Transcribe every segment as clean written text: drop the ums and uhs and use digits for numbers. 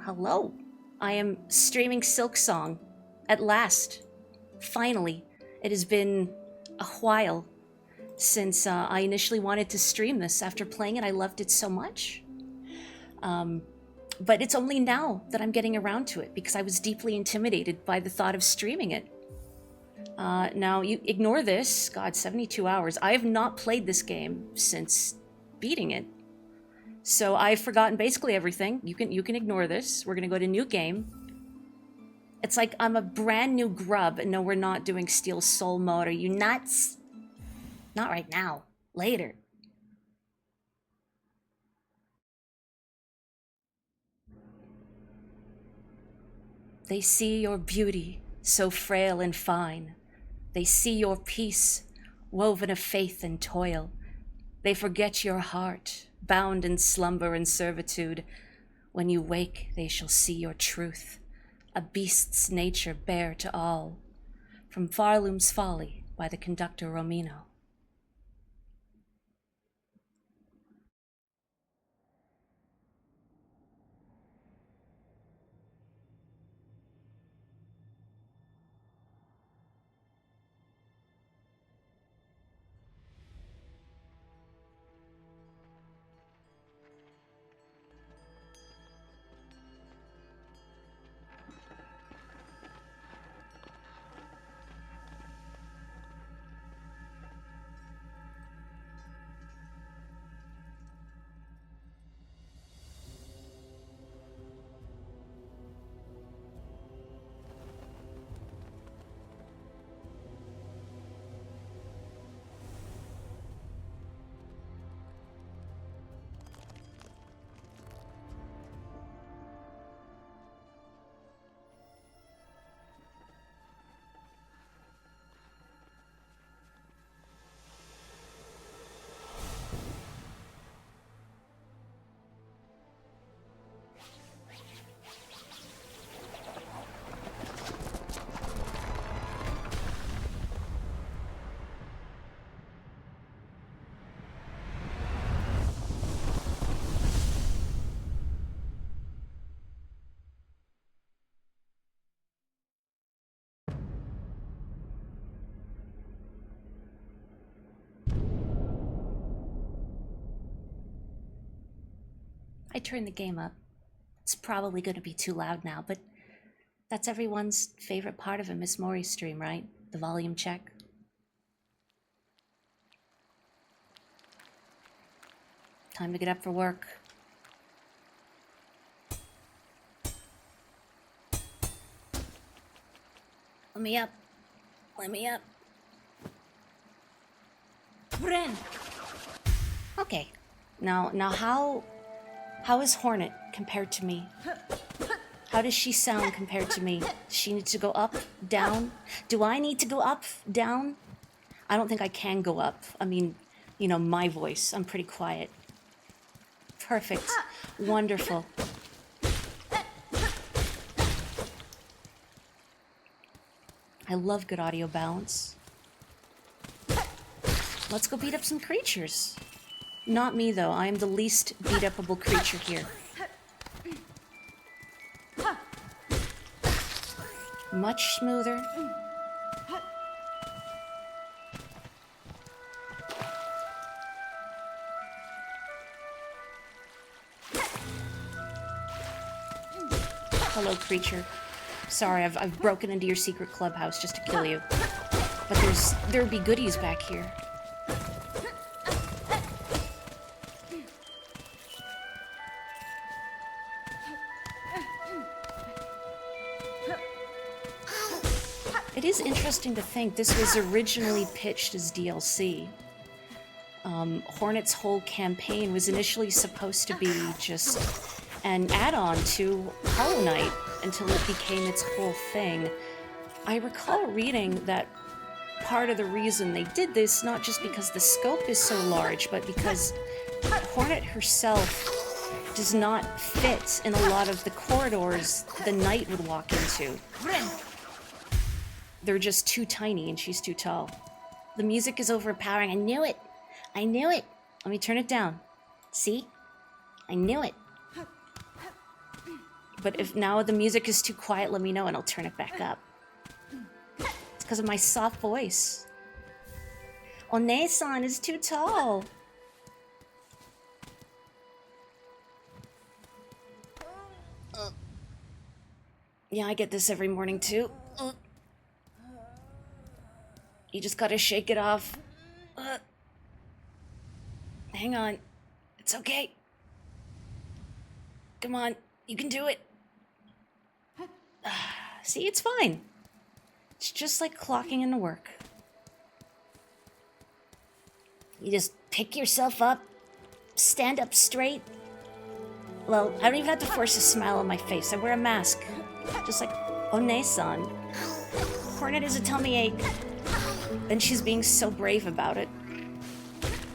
hello. I am streaming Silksong. At last. Finally. It has been a while since I initially wanted to stream this. After playing it, I loved it so much. But it's only now that I'm getting around to it because I was deeply intimidated by the thought of streaming it. Now, you ignore this. God, 72 hours. I have not played this game since beating it. So I've forgotten basically everything. You can ignore this. We're gonna go to new game. It's like I'm a brand new grub. No, we're not doing Steel Soul mode. Are you nuts? Not right now. Later. They see your beauty, so frail and fine. They see your peace, woven of faith and toil. They forget your heart, bound in slumber and servitude. When you wake, they shall see your truth, a beast's nature bare to all. From Farloom's Folly by the conductor Romino. I turned the game up. It's probably going to be too loud now, but that's everyone's favorite part of a Miss Morri stream, right? The volume check. Time to get up for work. Let me up. Let me up. Bren! Okay. Now how is Hornet compared to me? How does she sound compared to me? Does she need to go up, down? Do I need to go up, down? I don't think I can go up. I mean, you know, my voice. I'm pretty quiet. Perfect. Wonderful. I love good audio balance. Let's go beat up some creatures. Not me, though. I am the least beat-upable creature here. Much smoother. Hello, creature. Sorry, I've broken into your secret clubhouse just to kill you. But there'd be goodies back here. It is interesting to think this was originally pitched as DLC. Hornet's whole campaign was initially supposed to be just an add-on to Hollow Knight until it became its whole thing. I recall reading that part of the reason they did this, not just because the scope is so large, but because Hornet herself does not fit in a lot of the corridors the knight would walk into. They're just too tiny and she's too tall. The music is overpowering. I knew it. I knew it. Let me turn it down. See? I knew it. but if now the music is too quiet, let me know and I'll turn it back up. It's because of my soft voice. One-san is too tall. Yeah, I get this every morning too. You just gotta shake it off. Hang on. It's okay. Come on, you can do it. See, it's fine. It's just like clocking into work. You just pick yourself up, stand up straight. Well, I don't even have to force a smile on my face. I wear a mask. Just like One-san. Hornet has a tummy ache. And she's being so brave about it.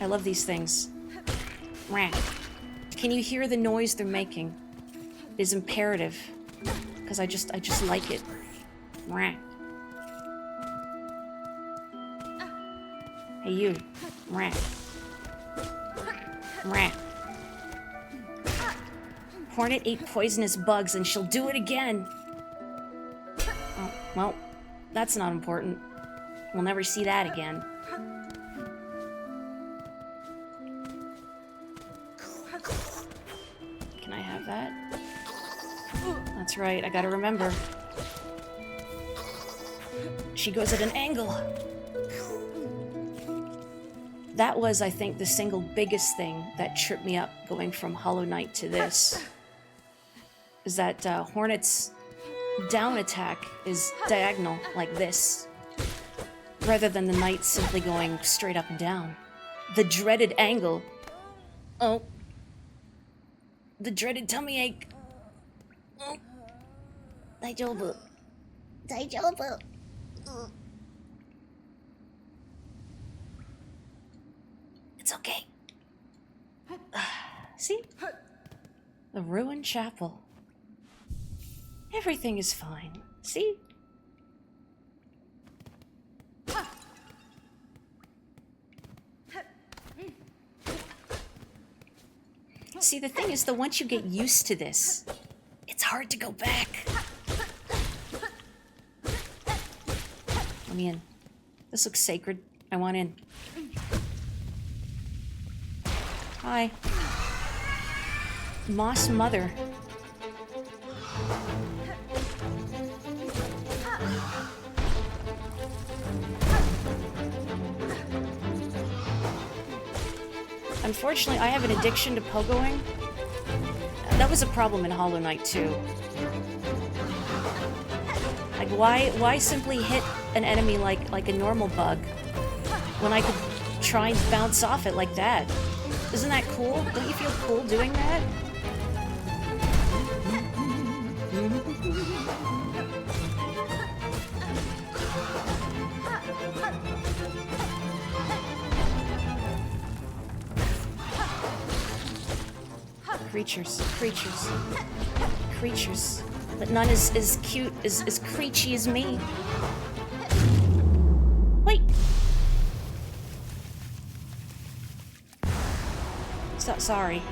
I love these things. Rah. Can you hear the noise they're making? It is imperative. Because I just like it. Rah. Hey you. Rah. Rah. Hornet ate poisonous bugs and she'll do it again. Oh, well, that's not important. We'll never see that again. Can I have that? That's right, I gotta remember. She goes at an angle. That was, I think, the single biggest thing that tripped me up going from Hollow Knight to this. Is that Hornet's down attack is diagonal, like this. Rather than the knight simply going straight up and down. The dreaded angle. Oh. The dreaded tummy ache. Oh. Daijoubu. Daijoubu. It's okay. See? The ruined chapel. Everything is fine. See? See, the thing is, though, once you get used to this, it's hard to go back. Let me in. This looks sacred. I want in. Hi. Moss Mother. Unfortunately, I have an addiction to pogoing. That was a problem in Hollow Knight too. Like, why simply hit an enemy like a normal bug when I could try and bounce off it like that? Isn't that cool? Don't you feel cool doing that? Creatures, creatures, creatures. But none is as cute, as creechy as me. Wait! Sorry.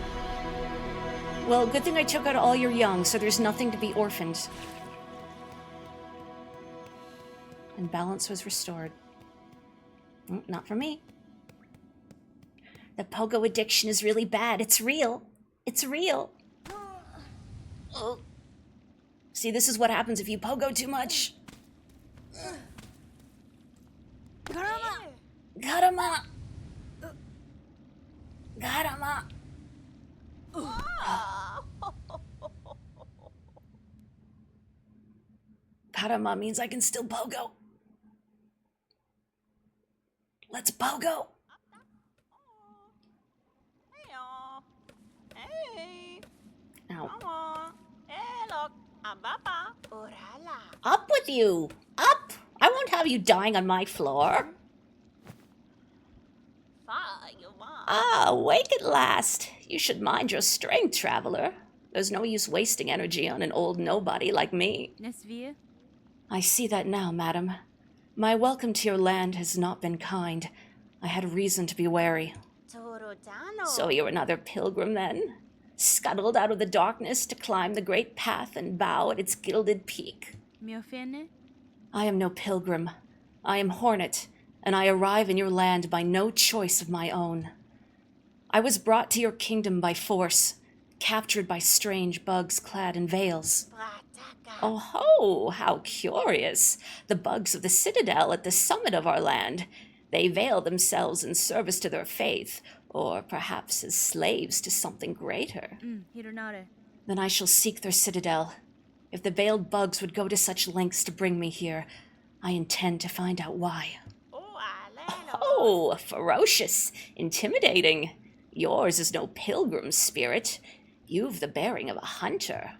Well, good thing I took out all your young, so there's nothing to be orphaned. And balance was restored. Not for me. The pogo addiction is really bad. It's real. It's real. Oh. See, this is what happens if you pogo too much. Garama! Garama! Garama means I can still pogo. Let's pogo! Ow. Up with you! Up! I won't have you dying on my floor. Ah, awake at last. You should mind your strength, traveler. There's no use wasting energy on an old nobody like me. I see that now, madam. My welcome to your land has not been kind. I had reason to be wary. So you're another pilgrim, then? scuttled out of the darkness to climb the great path and bow at its gilded peak. I am no pilgrim. I am Hornet, and I arrive in your land by no choice of my own. I was brought to your kingdom by force, captured by strange bugs clad in veils. Oh ho, how curious! The bugs of the citadel at the summit of our land. They veil themselves in service to their faith, or perhaps as slaves to something greater. Then I shall seek their citadel. If the veiled bugs would go to such lengths to bring me here, I intend to find out why. Oh, ferocious, intimidating. Yours is no pilgrim spirit. You've the bearing of a hunter.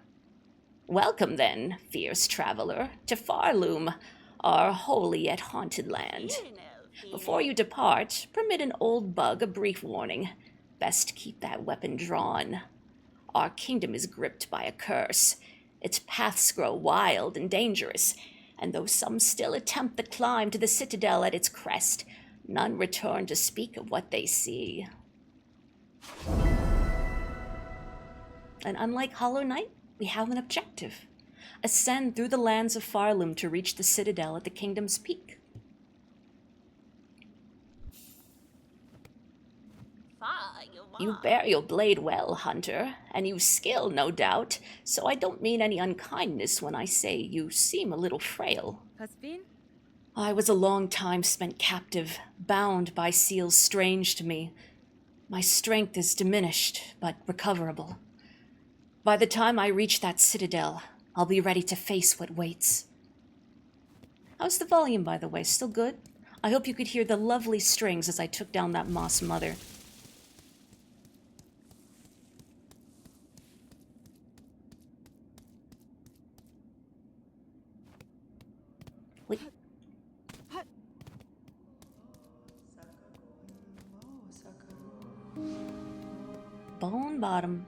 Welcome, then, fierce traveler, to Farloom, our holy yet haunted land. Before you depart, permit an old bug a brief warning. Best keep that weapon drawn. Our kingdom is gripped by a curse. Its paths grow wild and dangerous, and though some still attempt the climb to the citadel at its crest, none return to speak of what they see. And unlike Hollow Knight, we have an objective. Ascend through the lands of Farloom to reach the citadel at the kingdom's peak. You bear your blade well, hunter, and you skill, no doubt, so I don't mean any unkindness when I say you seem a little frail. I was a long time spent captive, bound by seals strange to me. My strength is diminished, but recoverable. By the time I reach that citadel, I'll be ready to face what waits. How's the volume, by the way? Still good? I hope you could hear the lovely strings as I took down that moss mother. Wait. Bone Bottom.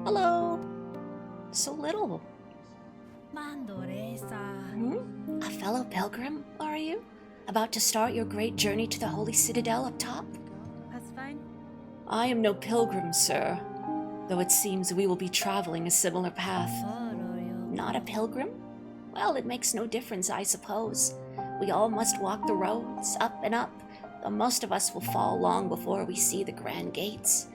Hello. So little. A fellow pilgrim, are you? About to start your great journey to the holy citadel up top? That's fine. I am no pilgrim, sir, though it seems we will be traveling a similar path. Not a pilgrim? Well, it makes no difference, I suppose. We all must walk the roads, up and up, though most of us will fall long before we see the grand gates.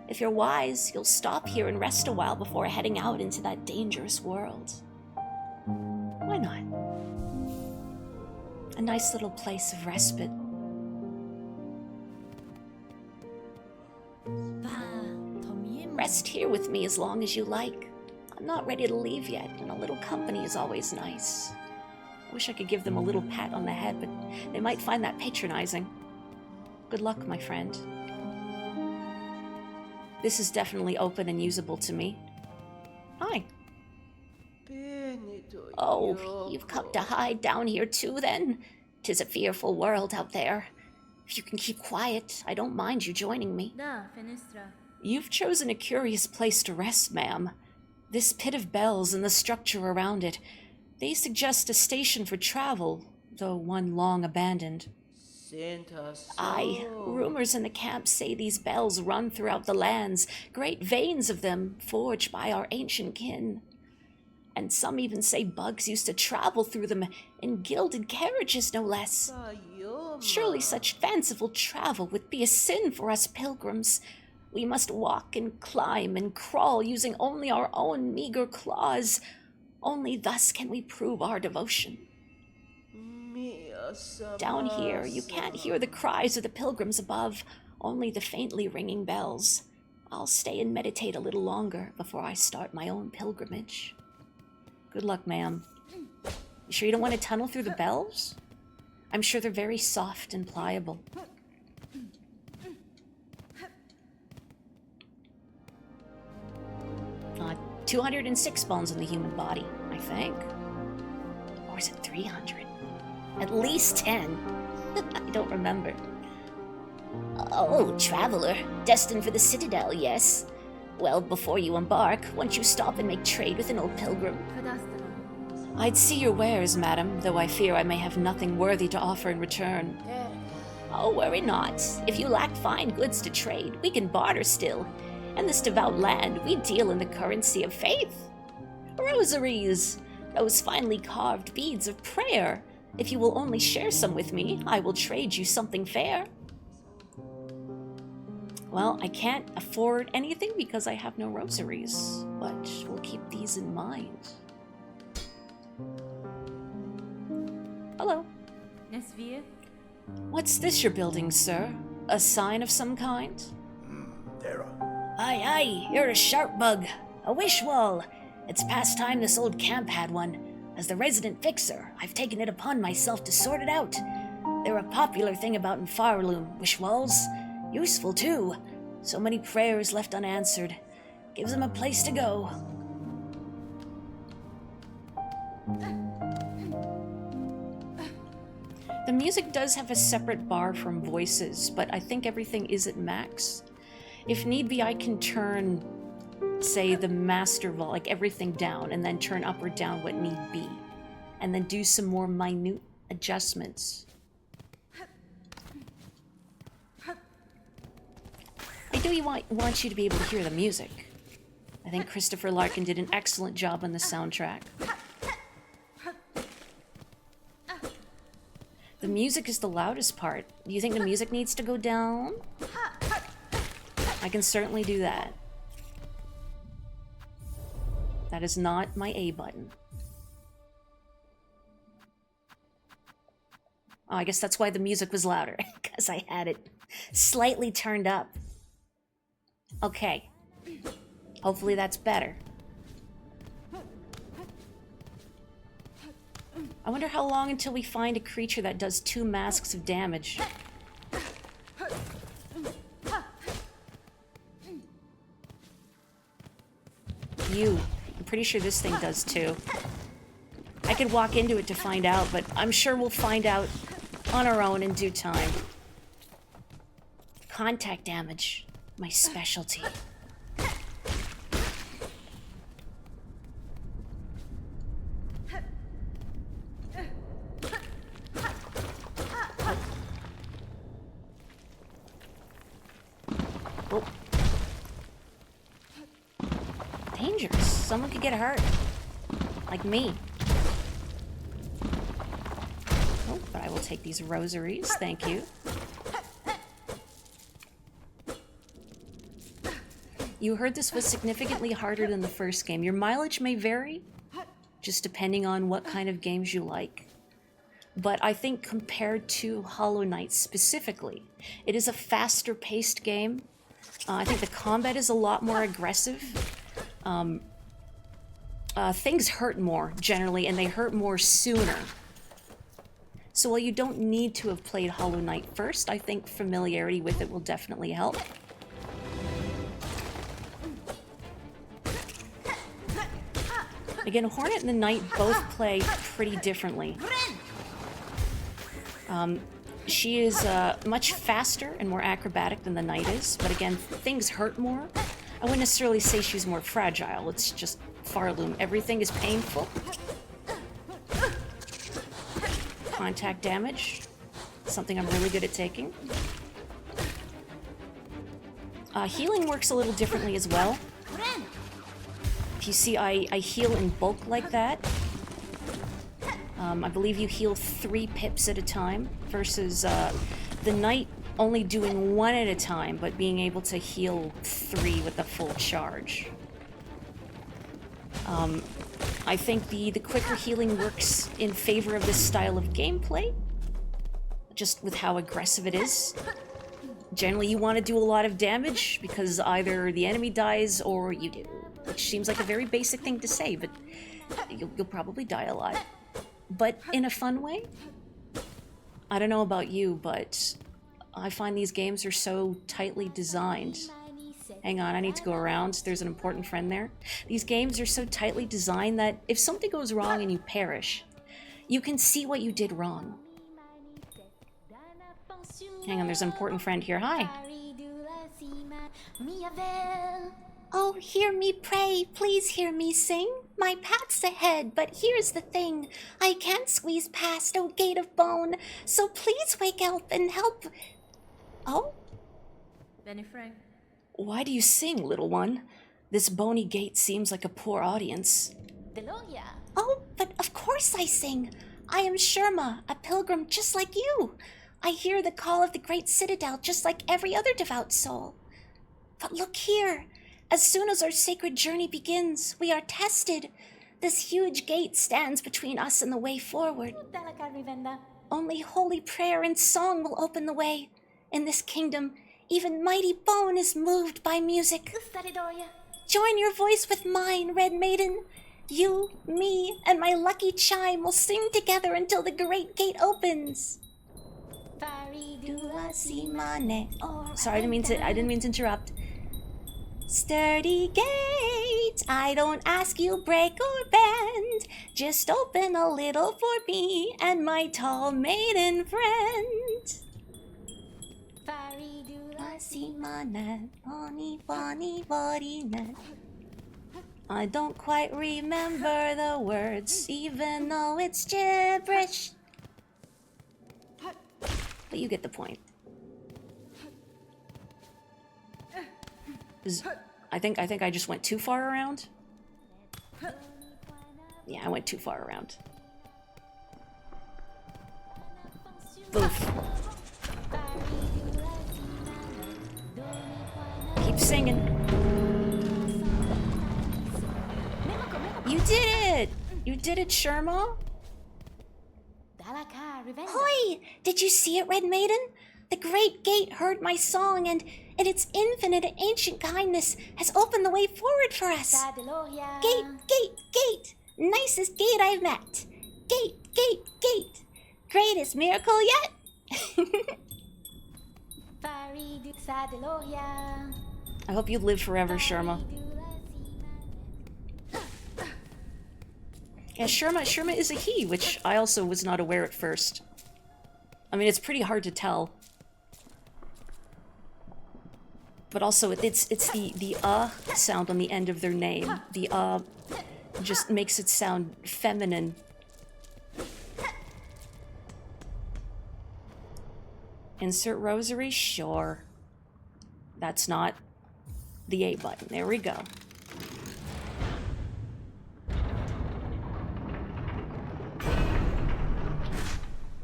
If you're wise, you'll stop here and rest a while before heading out into that dangerous world. Why not? A nice little place of respite. Rest here with me as long as you like. I'm not ready to leave yet, and a little company is always nice. I wish I could give them a little pat on the head, but they might find that patronizing. Good luck, my friend. This is definitely open and usable to me. Hi. Oh, you've come to hide down here too, then? 'Tis a fearful world out there. If you can keep quiet, I don't mind you joining me. You've chosen a curious place to rest, ma'am. This pit of bells and the structure around it, they suggest a station for travel, though one long abandoned. Aye, rumors in the camp say these bells run throughout the lands, great veins of them forged by our ancient kin. And some even say bugs used to travel through them in gilded carriages, no less. Surely such fanciful travel would be a sin for us pilgrims. We must walk and climb and crawl using only our own meager claws. Only thus can we prove our devotion. Down here, you can't hear the cries of the pilgrims above, only the faintly ringing bells. I'll stay and meditate a little longer before I start my own pilgrimage. Good luck, ma'am. You sure you don't want to tunnel through the bells? I'm sure they're very soft and pliable. 206 bones in the human body, I think. Or is it 300? At least 10. I don't remember. Oh, traveler. Destined for the citadel, yes? Well, before you embark, won't you stop and make trade with an old pilgrim? I'd see your wares, madam, though I fear I may have nothing worthy to offer in return. Oh, worry not. If you lack fine goods to trade, we can barter still. In this devout land, we deal in the currency of faith. Rosaries, those finely carved beads of prayer. If you will only share some with me, I will trade you something fair. Well, I can't afford anything because I have no rosaries, but we'll keep these in mind. Hello. What's this you're building, sir? A sign of some kind? There. Aye, aye, you're a sharp bug. A wish wall. It's past time this old camp had one. As the resident fixer, I've taken it upon myself to sort it out. They're a popular thing about in Farloom, wish walls. Useful, too. So many prayers left unanswered. Gives them a place to go. The music does have a separate bar from voices, but I think everything is at max. If need be, I can turn, say, the master volume, like everything down, and then turn up or down what need be. And then do some more minute adjustments. I do want you to be able to hear the music. I think Christopher Larkin did an excellent job on the soundtrack. The music is the loudest part. Do you think the music needs to go down? I can certainly do that. That is not my A button. Oh, I guess that's why the music was louder, because I had it slightly turned up. Okay. Hopefully that's better. I wonder how long until we find a creature that does 2 masks of damage. I'm pretty sure this thing does too. I could walk into it to find out, but I'm sure we'll find out on our own in due time. Contact damage, my specialty. Oh. Dangerous. Someone could get hurt. Like me. Oh, but I will take these rosaries, thank you. You heard this was significantly harder than the first game. Your mileage may vary, just depending on what kind of games you like. But I think compared to Hollow Knight specifically, it is a faster paced game. I think the combat is a lot more aggressive. Things hurt more, generally, and they hurt more sooner. So while you don't need to have played Hollow Knight first, I think familiarity with it will definitely help. Again, Hornet and the Knight both play pretty differently. She is much faster and more acrobatic than the Knight is, but again, things hurt more. I wouldn't necessarily say she's more fragile, it's just Farloom. Everything is painful. Contact damage, something I'm really good at taking. Healing works a little differently as well. If you see, I heal in bulk like that. I believe you heal 3 pips at a time, versus the Knight only doing 1 at a time, but being able to heal 3 with a full charge. I think the quicker healing works in favor of this style of gameplay, just with how aggressive it is. Generally, you want to do a lot of damage, because either the enemy dies or you do. Which seems like a very basic thing to say, but you'll probably die a lot. But in a fun way? I don't know about you, but I find these games are so tightly designed. Hang on, I need to go around. There's an important friend there. These games are so tightly designed that if something goes wrong and you perish, you can see what you did wrong. Hang on, there's an important friend here. Hi. Oh, hear me pray, please hear me sing. My path's ahead, but here's the thing. I can't squeeze past, oh gate of bone. So please wake up and help. Oh? Benny Frank. Why do you sing, little one? This bony gate seems like a poor audience. Oh, but of course I sing. I am Sherma, a pilgrim just like you. I hear the call of the great citadel just like every other devout soul. But look here. As soon as our sacred journey begins, we are tested. This huge gate stands between us and the way forward. Only holy prayer and song will open the way. In this kingdom, even mighty bone is moved by music. Join your voice with mine, Red Maiden. You, me, and my lucky chime will sing together until the great gate opens. Sorry, I didn't mean to interrupt. Sturdy gate, I don't ask you break or bend. Just open a little for me and my tall maiden friend. I don't quite remember the words, even though it's gibberish. But you get the point. I think I just went too far around. Yeah, I went too far around. Boof. Keep singing. You did it! You did it, Sherma. Hoi! Did you see it, Red Maiden? The great gate heard my song and, in its infinite and ancient kindness, has opened the way forward for us. Gate, gate, gate! Nicest gate I've met. Gate, gate, gate! Greatest miracle yet! I hope you live forever, Sherma. Yeah, Sherma is a he, which I also was not aware at first. I mean, it's pretty hard to tell. But also, it's the sound on the end of their name. The just makes it sound feminine. Insert rosary? Sure. That's not the A button. There we go.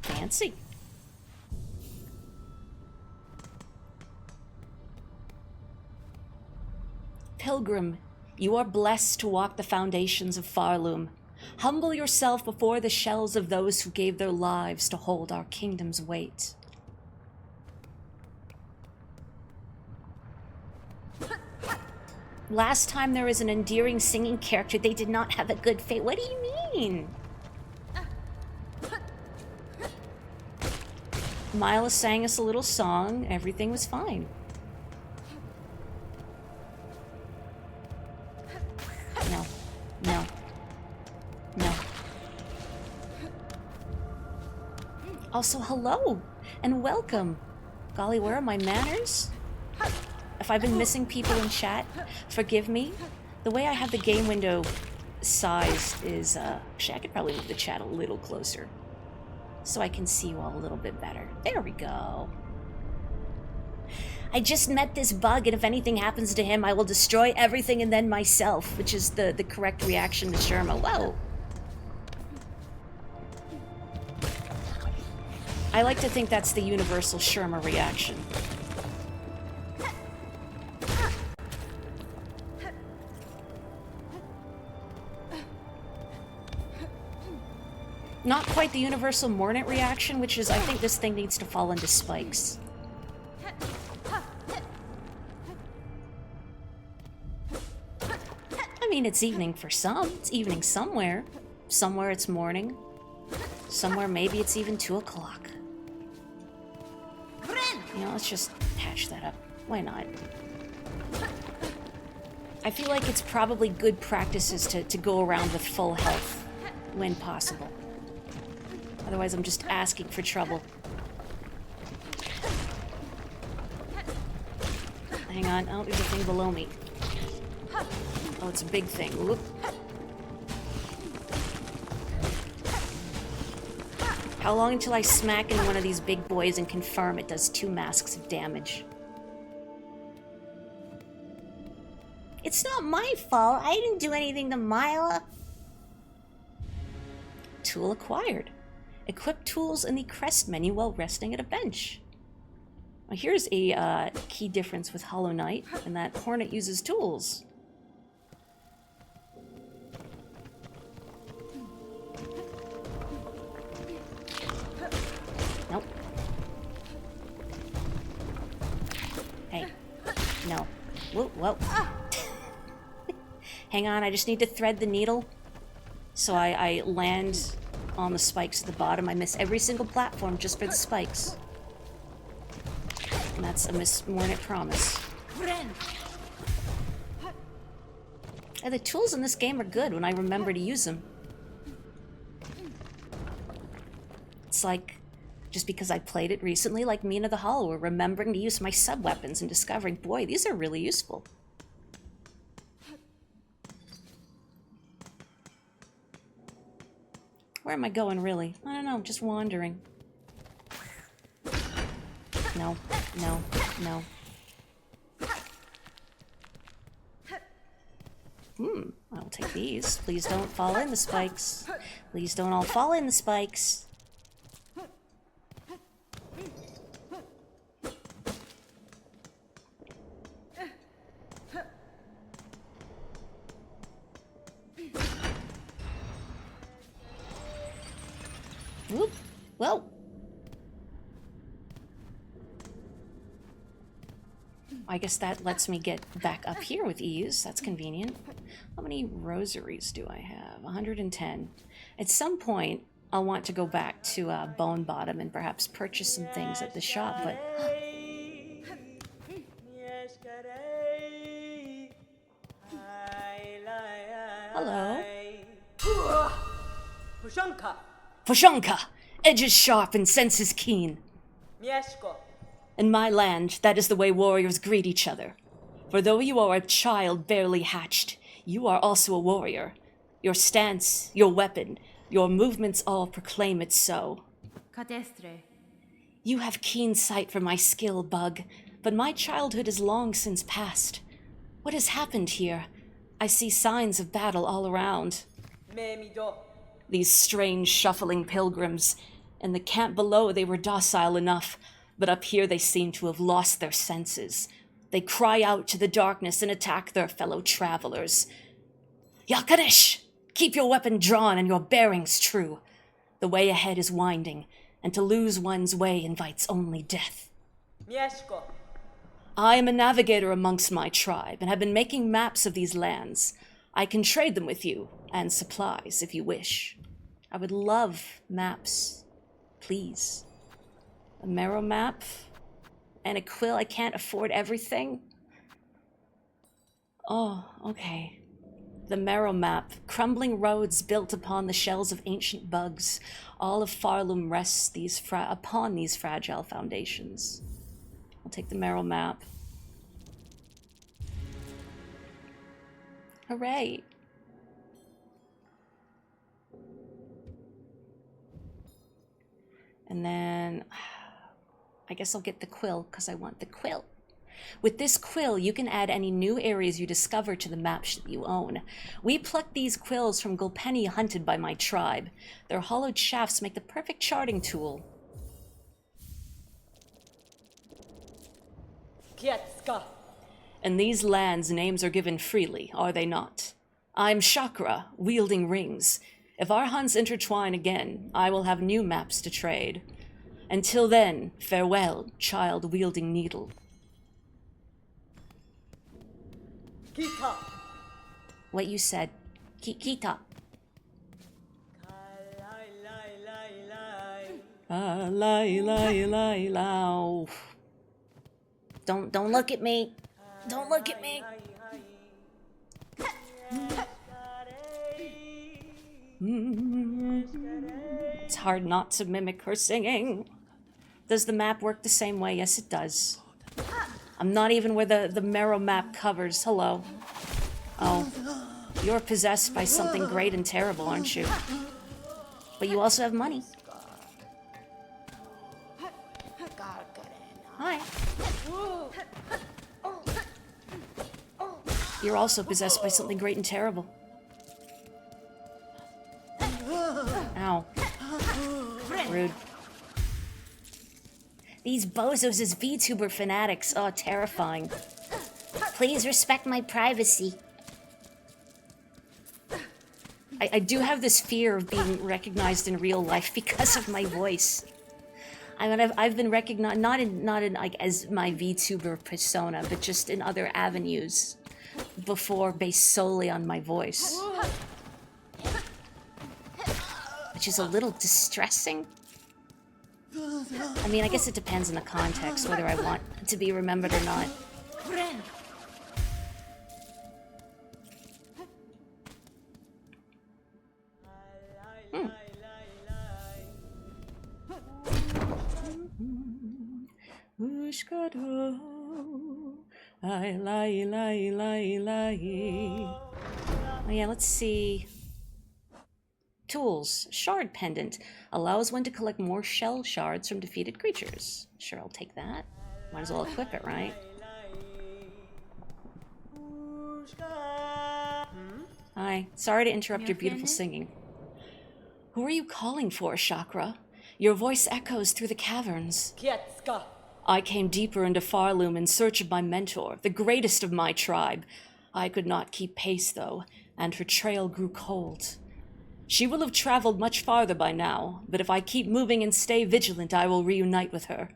Fancy. Pilgrim, you are blessed to walk the foundations of Farloom. Humble yourself before the shells of those who gave their lives to hold our kingdom's weight. Last time there was an endearing singing character, they did not have a good fate. What do you mean? Mila sang us a little song. Everything was fine. No. No. No. Also, hello and welcome. Golly, where are my manners? If I've been missing people in chat, forgive me. The way I have the game window sized is, actually, I could probably move the chat a little closer so I can see you all a little bit better. There we go. I just met this bug, and if anything happens to him, I will destroy everything and then myself, which is the correct reaction to Sherma. Whoa. I like to think that's the universal Sherma reaction. Not quite the universal Mornet reaction, which is, I think this thing needs to fall into spikes. I mean, it's evening for some. It's evening somewhere. Somewhere it's morning. Somewhere maybe it's even 2 o'clock. You know, let's just patch that up. Why not? I feel like it's probably good practices to go around with full health when possible. Otherwise, I'm just asking for trouble. Hang on. Oh, there's a thing below me. Oh, it's a big thing. Whoop. How long until I smack into one of these big boys and confirm it does 2 masks of damage? It's not my fault. I didn't do anything to Mila. Tool acquired. Equip tools in the crest menu while resting at a bench. Well, here's a key difference with Hollow Knight, in that Hornet uses tools. Nope. Hey. No. Whoa, whoa. Hang on, I just need to thread the needle. So I land on the spikes at the bottom. I miss every single platform just for the spikes. And that's a Miss Mornet promise. And the tools in this game are good when I remember to use them. It's like, just because I played it recently, like Mina the Hollower, remembering to use my sub-weapons and discovering, boy, these are really useful. Where am I going, really? I don't know, I'm just wandering. No, no, no. I'll take these. Please don't fall in the spikes. Please don't all fall in the spikes. Whoop. Whoa. I guess that lets me get back up here with ease. That's convenient. How many rosaries do I have? 110. At some point, I'll want to go back to Bone Bottom and perhaps purchase some things at the shop, but... Hello. Pushonka! Edges sharp and senses keen. In my land, that is the way warriors greet each other. For though you are a child barely hatched, you are also a warrior. Your stance, your weapon, your movements all proclaim it so. You have keen sight for my skill, Bug, but my childhood is long since past. What has happened here? I see signs of battle all around. These strange, shuffling pilgrims. In the camp below, they were docile enough, but up here they seem to have lost their senses. They cry out to the darkness and attack their fellow travelers. Yakanesh! Keep your weapon drawn and your bearings true. The way ahead is winding, and to lose one's way invites only death. I am a navigator amongst my tribe, and have been making maps of these lands. I can trade them with you, and supplies, if you wish. I would love maps, please. A marrow map, and a quill. I can't afford everything. Oh, okay. The marrow map. Crumbling roads built upon the shells of ancient bugs. All of Farlum rests upon these fragile foundations. I'll take the marrow map. Hooray! And then I guess I'll get the quill because I want the quill. With this quill, you can add any new areas you discover to the maps that you own. We plucked these quills from Gulpenny hunted by my tribe. Their hollowed shafts make the perfect charting tool. In these lands, names are given freely, are they not? I'm Chakra, wielding rings. If our hunts intertwine again, I will have new maps to trade. Until then, farewell, child wielding needle. Kita. What you said. Kita. Don't look at me. Don't look at me. It's hard not to mimic her singing. Does the map work the same way? Yes, it does. I'm not even where the marrow map covers. Hello. Oh. You're possessed by something great and terrible, aren't you? But you also have money. Hi. You're also possessed by something great and terrible. Ow. Rude. These bozos as VTuber fanatics. Oh, terrifying. Please respect my privacy. I do have this fear of being recognized in real life because of my voice. I mean, I've been recognized not in like as my VTuber persona, but just in other avenues before, based solely on my voice, which is a little distressing. I mean, I guess it depends on the context whether I want to be remembered or not. Oh yeah, let's see. Tools. Shard pendant. Allows one to collect more shell shards from defeated creatures. Sure, I'll take that. Might as well equip it, right? Hi. Sorry to interrupt your beautiful singing. Who are you calling for, Chakra? Your voice echoes through the caverns. I came deeper into Farloom in search of my mentor, the greatest of my tribe. I could not keep pace, though, and her trail grew cold. She will have traveled much farther by now, but if I keep moving and stay vigilant, I will reunite with her.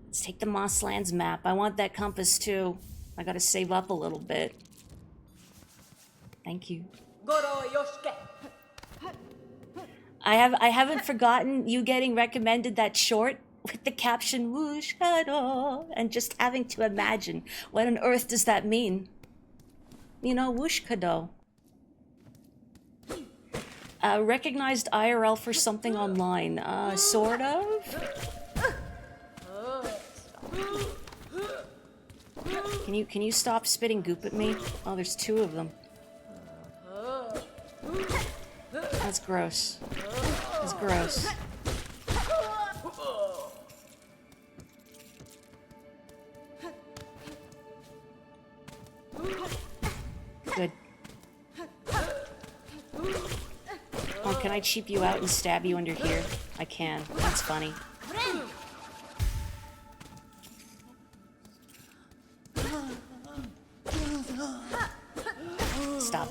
Let's take the Mosslands map. I want that compass, too. I gotta save up a little bit. Thank you. I haven't forgotten you getting recommended that short with the caption "Whoosh Kado" and just having to imagine what on earth does that mean. You know, Whoosh Kado. Recognized IRL for something online. Sort of? Can you stop spitting goop at me? Oh, there's two of them. That's gross. That's gross. Good. Oh, can I cheap you out and stab you under here? I can. That's funny. Stop.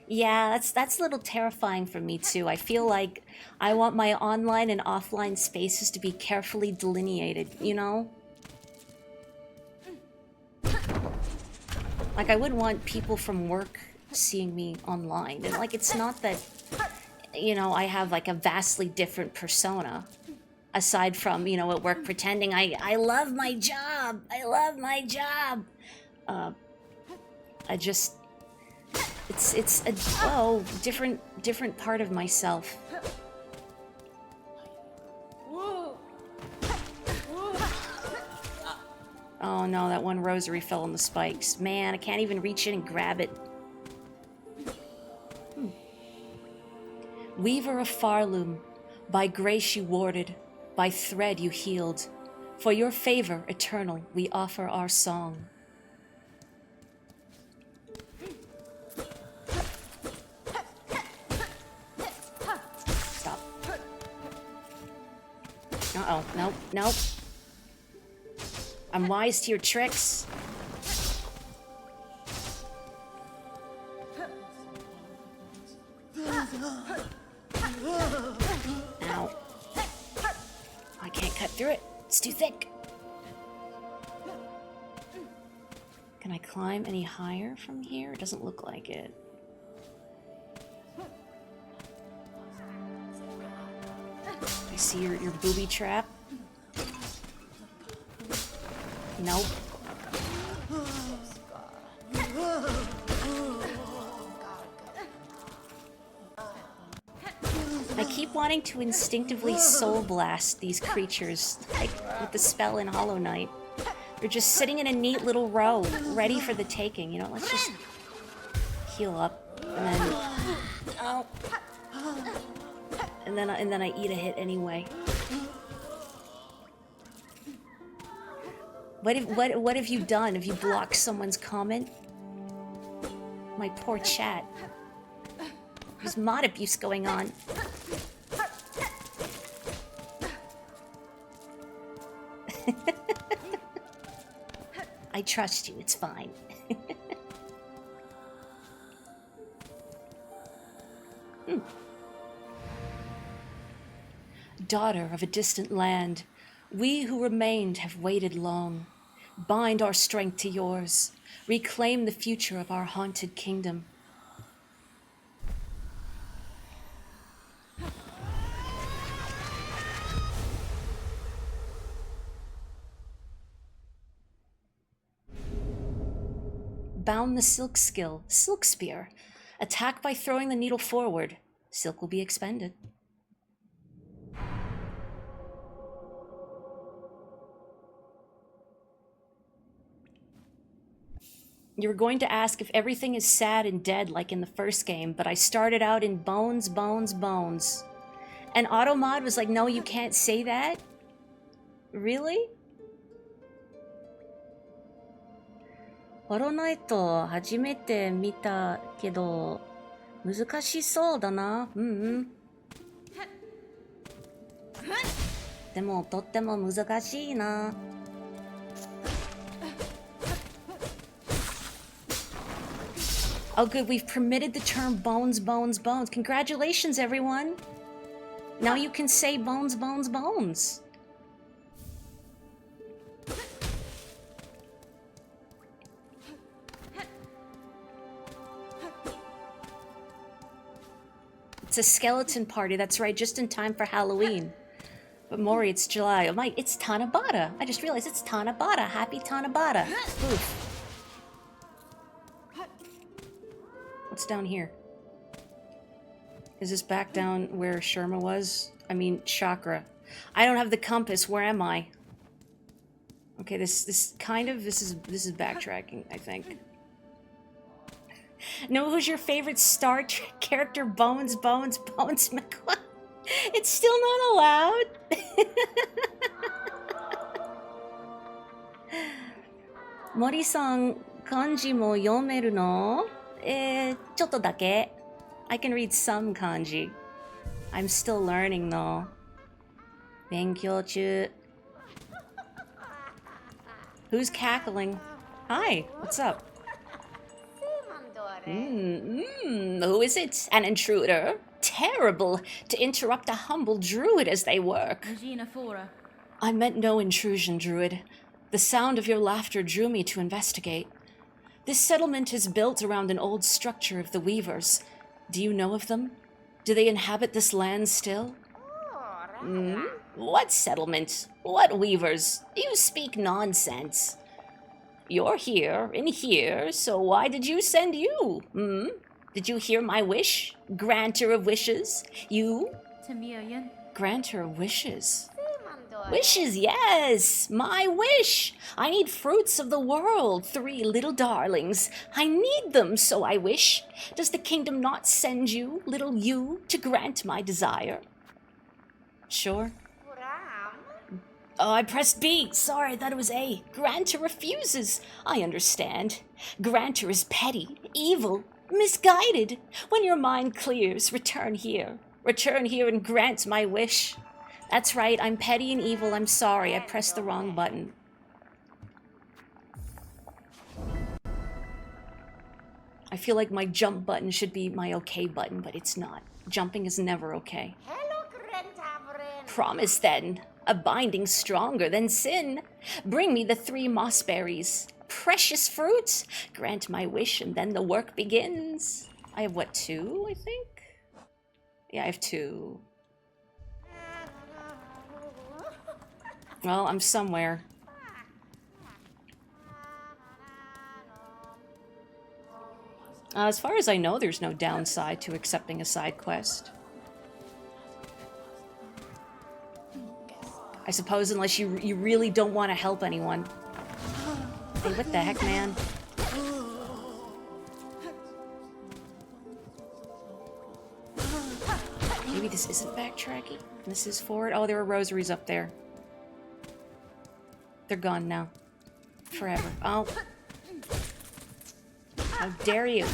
Yeah, that's a little terrifying for me too. I feel like I want my online and offline spaces to be carefully delineated, you know? Like, I wouldn't want people from work seeing me online. And, like, it's not that, you know, I have, like, a vastly different persona. Aside from, you know, at work pretending I love my job. I love my job. I just... It's a, different part of myself. Oh no, that one rosary fell on the spikes. Man, I can't even reach in and grab it. Weaver of Farloom, by grace you warded, by thread you healed. For your favor eternal, we offer our song. Stop. Uh-oh, nope, nope. I'm wise to your tricks. Ow. I can't cut through it. It's too thick. Can I climb any higher from here? It doesn't look like it. I see your booby trap. Nope. I keep wanting to instinctively soul blast these creatures, like with the spell in Hollow Knight. They're just sitting in a neat little row, ready for the taking. You know, let's just heal up, and then, oh, and then I eat a hit anyway. What have you done? Have you blocked someone's comment? My poor chat. There's mod abuse going on. I trust you, it's fine. Daughter of a distant land, we who remained have waited long. Bind our strength to yours. Reclaim the future of our haunted kingdom. Bound the silk skill, silk spear. Attack by throwing the needle forward. Silk will be expended. You were going to ask if everything is sad and dead like in the first game, but I started out in bones, bones, bones. And Automod was like, no, you can't say that? Really? Horror Night 初めて見たけど難しそうだな。でもとっても難しいな。Oh good, we've permitted the term bones, bones, bones. Congratulations, everyone. Now you can say bones, bones, bones. It's a skeleton party, that's right, just in time for Halloween. But Morri, it's July. Oh my, it's Tanabata. I just realized it's Tanabata. Happy Tanabata. Oof. What's down here? Is this back down where Sherma was? I mean, Chakra. I don't have the compass. Where am I? Okay, this is backtracking, I think. No, who's your favorite Star Trek character? Bones, Bones, Bones McQuarrie. It's still not allowed. Mori-san, kanji mo yomeru no? ちょっとだけ. I can read some kanji. I'm still learning though. 勉強中. Who's cackling? Hi, what's up? Who is it? An intruder? Terrible to interrupt a humble druid as they work. I meant no intrusion, druid. The sound of your laughter drew me to investigate. This settlement is built around an old structure of the Weavers. Do you know of them? Do they inhabit this land still? What settlement? What Weavers? You speak nonsense. You're here and here, so why did you send you? Did you hear my wish? Granter of wishes? You? Granter of wishes? Wishes, yes! My wish! I need fruits of the world, 3 little darlings. I need them, so I wish. Does the kingdom not send you, little you, to grant my desire? Sure. Oh, I pressed B. Sorry, I thought it was A. Granter refuses. I understand. Granter is petty, evil, misguided. When your mind clears, return here. Return here and grant my wish. That's right, I'm petty and evil. I'm sorry, I pressed the wrong button. I feel like my jump button should be my okay button, but it's not. Jumping is never okay. Promise then. A binding stronger than sin. Bring me the 3 mossberries. Precious fruits. Grant my wish and then the work begins. I have what, 2, I think? Yeah, I have 2. Well, I'm somewhere. As far as I know, there's no downside to accepting a side quest. I suppose unless you really don't want to help anyone. Hey, what the heck, man? Maybe this isn't backtracking? This is forward? Oh, there are rosaries up there. They're gone now. forever. Oh. How dare you?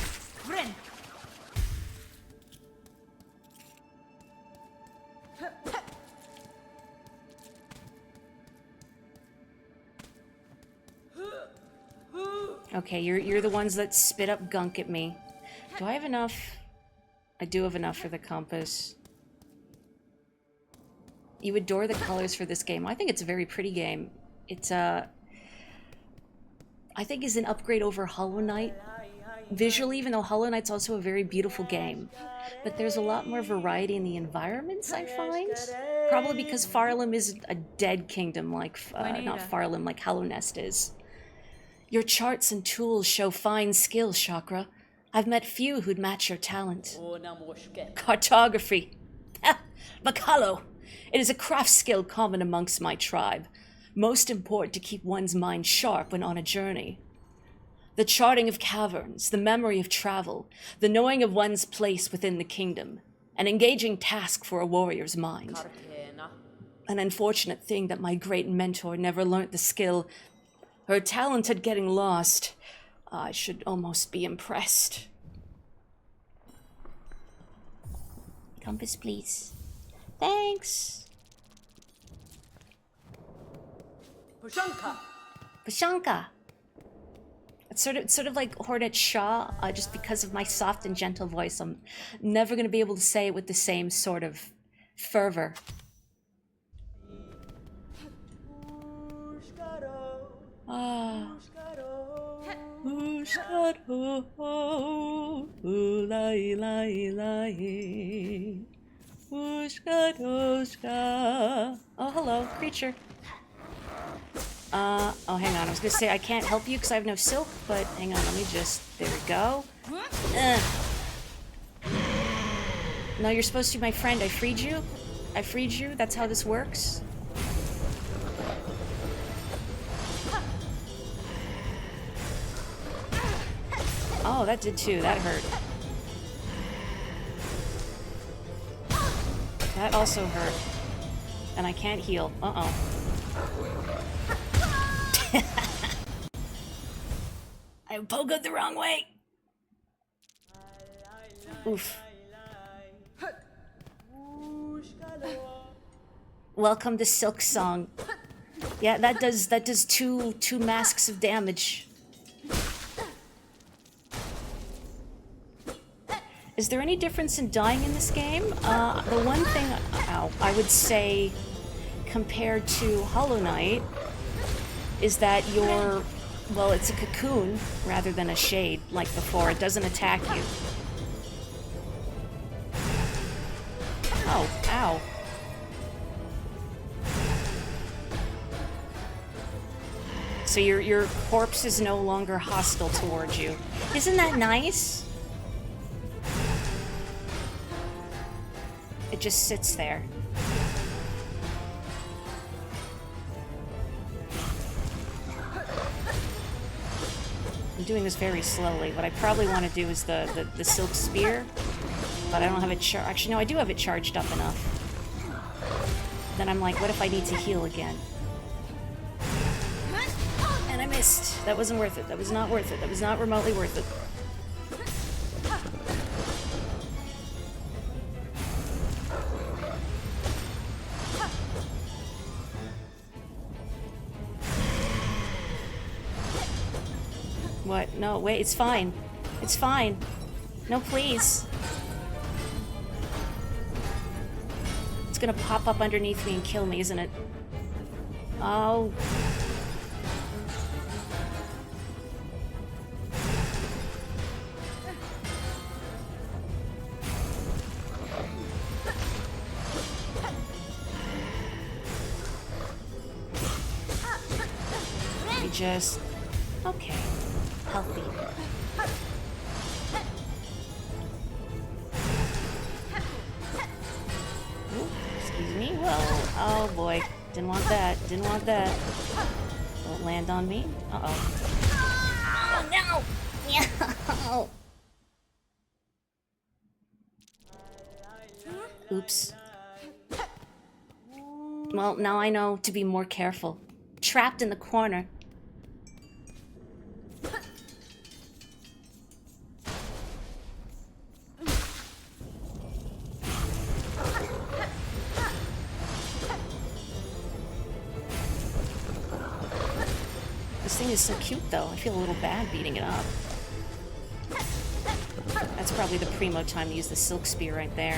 Okay, you're the ones that spit up gunk at me. Do I have enough? I do have enough for the compass. You adore the colors for this game. I think it's a very pretty game. It's I think is an upgrade over Hollow Knight. Visually, even though Hollow Knight's also a very beautiful game. But there's a lot more variety in the environments, I find. Probably because Farlim is a dead kingdom like, not Farlim, like Hollow Nest is. Your charts and tools show fine skill, Chakra. I've met few who'd match your talent. Cartography. Makalo. It is a craft skill common amongst my tribe. Most important to keep one's mind sharp when on a journey. The charting of caverns, the memory of travel, the knowing of one's place within the kingdom, an engaging task for a warrior's mind. An unfortunate thing that my great mentor never learnt the skill. Her talent at getting lost. I should almost be impressed. Compass, please. Thanks. Pashanka. It's sort of like Hornet Shaw, just because of my soft and gentle voice. I'm never going to be able to say it with the same sort of fervor. Ah. Oh, hello, creature. Oh, hang on. I was gonna say I can't help you because I have no silk, but hang on, let me just... There we go. No, you're supposed to be my friend. I freed you. I freed you. That's how this works. Oh, that did too. That hurt. That also hurt. And I can't heal. Uh-oh. I pogoed the wrong way. Oof. Welcome to Silksong. Yeah, that does two masks of damage. Is there any difference in dying in this game? The one thing I would say compared to Hollow Knight is that you're, well, it's a cocoon rather than a shade like before. It doesn't attack you. Oh, ow. So your corpse is no longer hostile towards you. Isn't that nice? It just sits there. I'm doing this very slowly. What I probably want to do is the silk spear, but I don't have it actually, no, I do have it charged up enough. Then I'm like, what if I need to heal again? And I missed. That wasn't worth it. That was not worth it. That was not remotely worth it. What? No, wait, it's fine. It's fine. No, please. It's gonna pop up underneath me and kill me, isn't it? Oh. Let me just... Okay. Healthy. Ooh, excuse me. Whoa. Oh boy. Didn't want that. Didn't want that. Don't land on me. Uh-oh. Oh, no! No! Oops. Well, now I know to be more careful. Trapped in the corner. is so cute, though. I feel a little bad beating it up. That's probably the primo time to use the Silk Spear right there.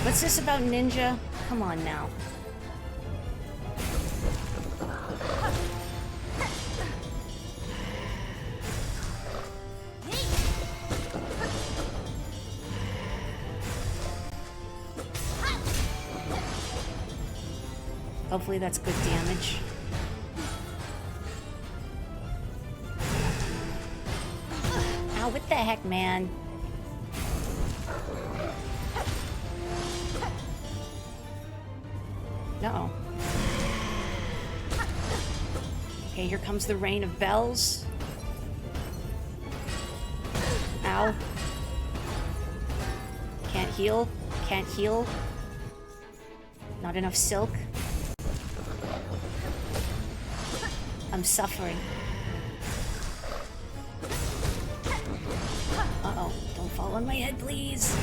What's this about ninja? Come on now. Hopefully that's good damage. Ow, what the heck, man? Uh-oh. Okay, here comes the rain of bells. Ow. Can't heal. Can't heal. Not enough silk. I'm suffering. Uh-oh. Don't fall on my head, please.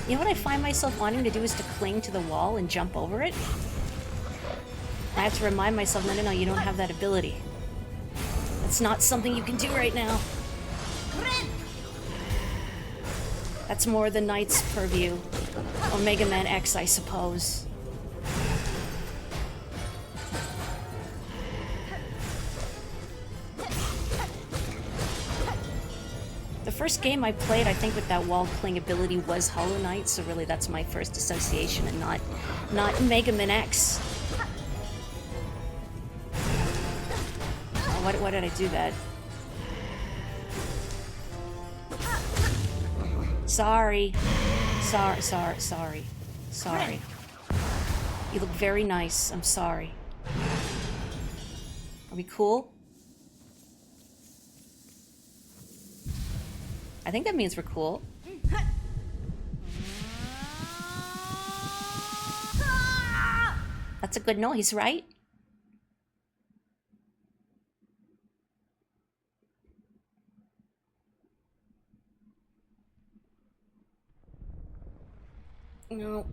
You know what I find myself wanting to do is to cling to the wall and jump over it? I have to remind myself, no, you don't have that ability. That's not something you can do right now. That's more the Knight's purview. Omega Man X, I suppose. The first game I played, I think, with that wall cling ability was Hollow Knight, so really that's my first association and not Mega Man X. Oh, why did I do that? Sorry. Sorry. You look very nice. I'm sorry. Are we cool? I think that means we're cool. That's a good noise, right? No.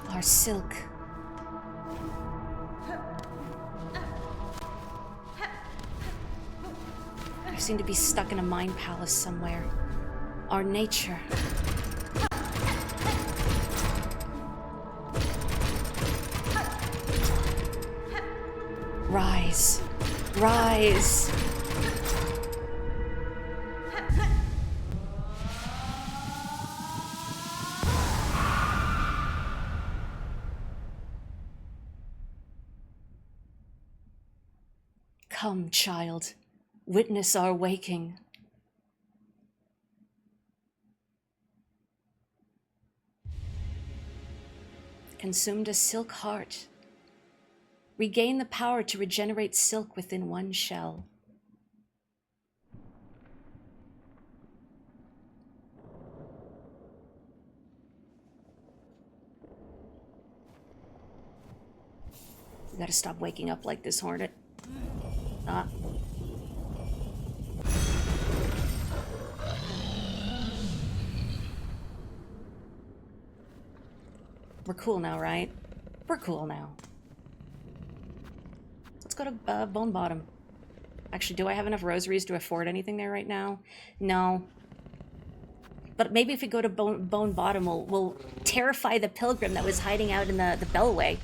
Our silk. I seem to be stuck in a mind palace somewhere. Our nature. Rise. Rise. Come, child. Witness our waking. Consumed a silk heart. Regain the power to regenerate silk within one shell. We gotta stop waking up like this, Hornet. Ah. We're cool now, right? We're cool now. Let's go to Bone Bottom. Actually, do I have enough rosaries to afford anything there right now? No. But maybe if we go to Bone Bottom, we'll terrify the pilgrim that was hiding out in the Bellway.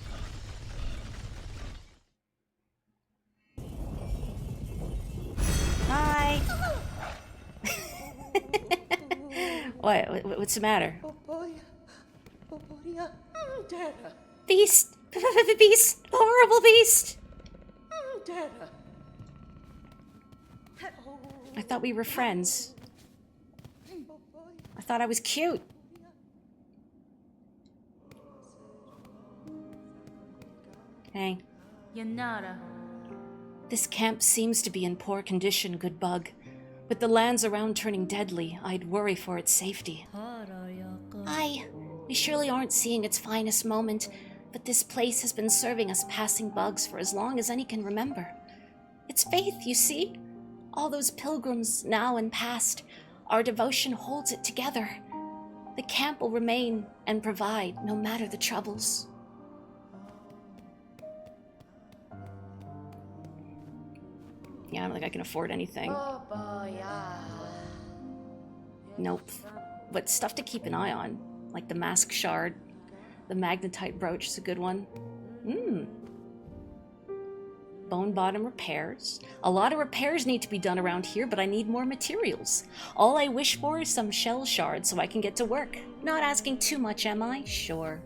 Hi! What's the matter? Beast! Beast! Horrible beast! I thought we were friends. I thought I was cute. Hey. Yanara. This camp seems to be in poor condition, good bug. With the lands around turning deadly, I'd worry for its safety. We surely aren't seeing its finest moment, but this place has been serving us passing bugs for as long as any can remember. It's faith, you see? All those pilgrims, now and past, our devotion holds it together. The camp will remain and provide, no matter the troubles. Yeah, I don't think I can afford anything. Nope. But stuff to keep an eye on, like the mask shard. The magnetite brooch is a good one. Bone bottom repairs. A lot of repairs need to be done around here, but I need more materials. All I wish for is some shell shards so I can get to work. Not asking too much, am I? Sure.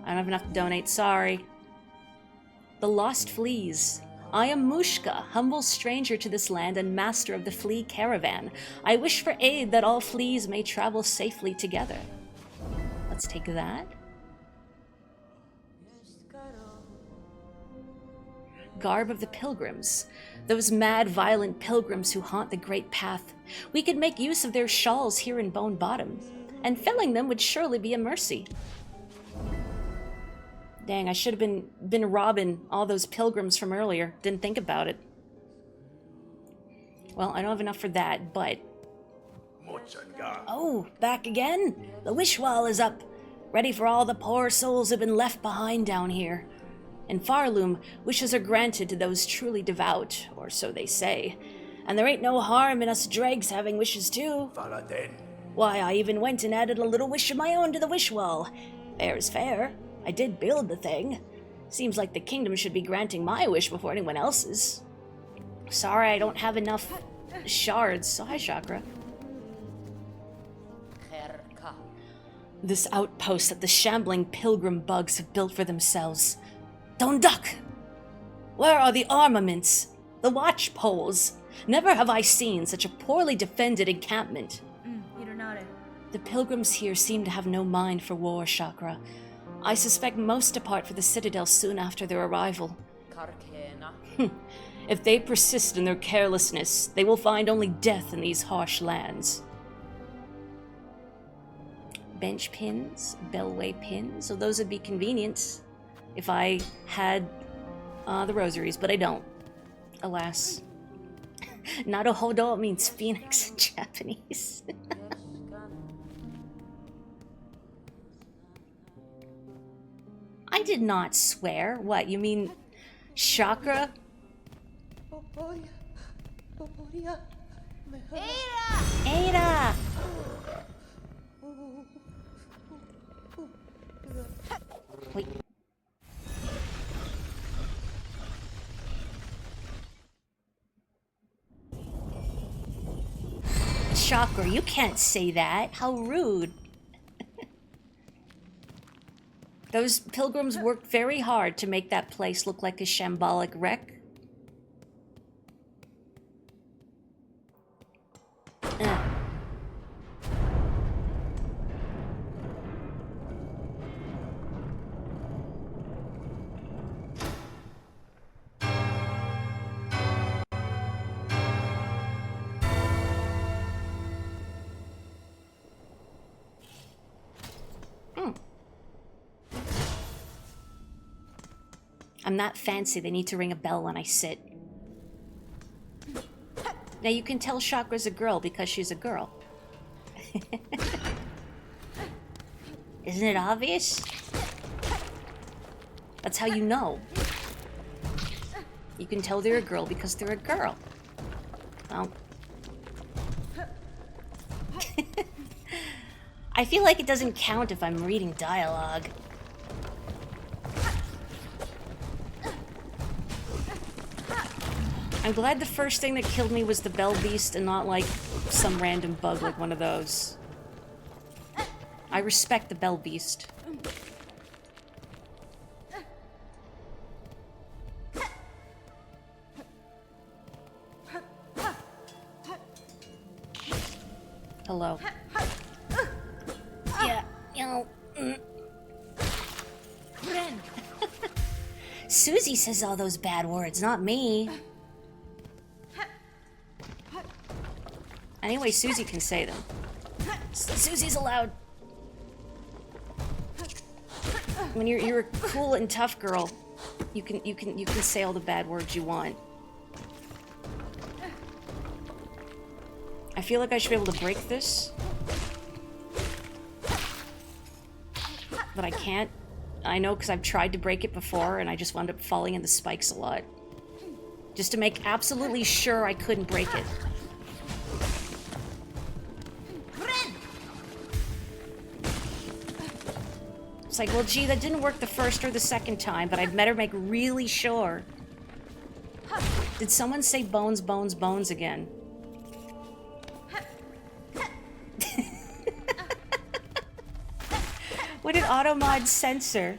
I don't have enough to donate, sorry. The Lost Fleas. I am Mushka, humble stranger to this land and master of the flea caravan. I wish for aid that all fleas may travel safely together. Let's take that. Garb of the pilgrims. Those mad, violent pilgrims who haunt the Great Path. We could make use of their shawls here in Bone Bottom, and felling them would surely be a mercy. Dang, I should have been robbing all those pilgrims from earlier. Didn't think about it. Well, I don't have enough for that, but... Oh, back again? The wish wall is up. Ready for all the poor souls who've been left behind down here. In Farloom, wishes are granted to those truly devout, or so they say. And there ain't no harm in us dregs having wishes too. Why, I even went and added a little wish of my own to the wish wall. Fair's fair. I did build the thing. Seems like the kingdom should be granting my wish before anyone else's. Sorry, I don't have enough shards. So hi, Chakra. This outpost that the shambling pilgrim bugs have built for themselves. Donduck! Where are the armaments? The watch poles? Never have I seen such a poorly defended encampment. The pilgrims here seem to have no mind for war, Chakra. I suspect most depart for the citadel soon after their arrival. If they persist in their carelessness, they will find only death in these harsh lands. Bench pins, bellway pins, so those would be convenient if I had the rosaries, but I don't. Alas. Naruhodo means phoenix in Japanese. I did not swear. What, you mean Chakra? Ada! Wait. Chakra, you can't say that. How rude. Those pilgrims worked very hard to make that place look like a shambolic wreck. I'm not fancy. They need to ring a bell when I sit. Now you can tell Chakra's a girl because she's a girl. Isn't it obvious? That's how you know. You can tell they're a girl because they're a girl. Well. I feel like it doesn't count if I'm reading dialogue. I'm glad the first thing that killed me was the bell beast and not like some random bug like one of those. I respect the bell beast. Hello. Yeah, you know. Susie says all those bad words, not me. Anyway, Susie can say them. Susie's allowed. When you're a cool and tough girl, you can say all the bad words you want. I feel like I should be able to break this. But I can't. I know because I've tried to break it before and I just wound up falling in the spikes a lot. Just to make absolutely sure I couldn't break it. It's like, well, gee, that didn't work the first or the second time, but I'd better make really sure. Did someone say bones, bones, bones again? What did Automod censor?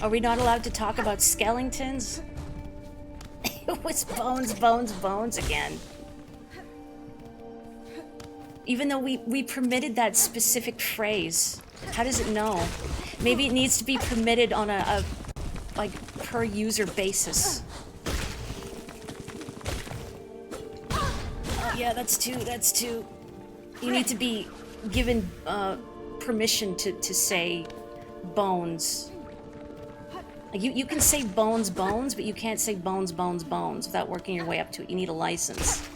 Are we not allowed to talk about skeletons? It was bones, bones, bones again. Even though we permitted that specific phrase. How does it know? Maybe it needs to be permitted on a like, per user basis. Oh, yeah, that's two. You need to be given permission to say bones. Like you can say bones, bones, but you can't say bones, bones, bones without working your way up to it. You need a license.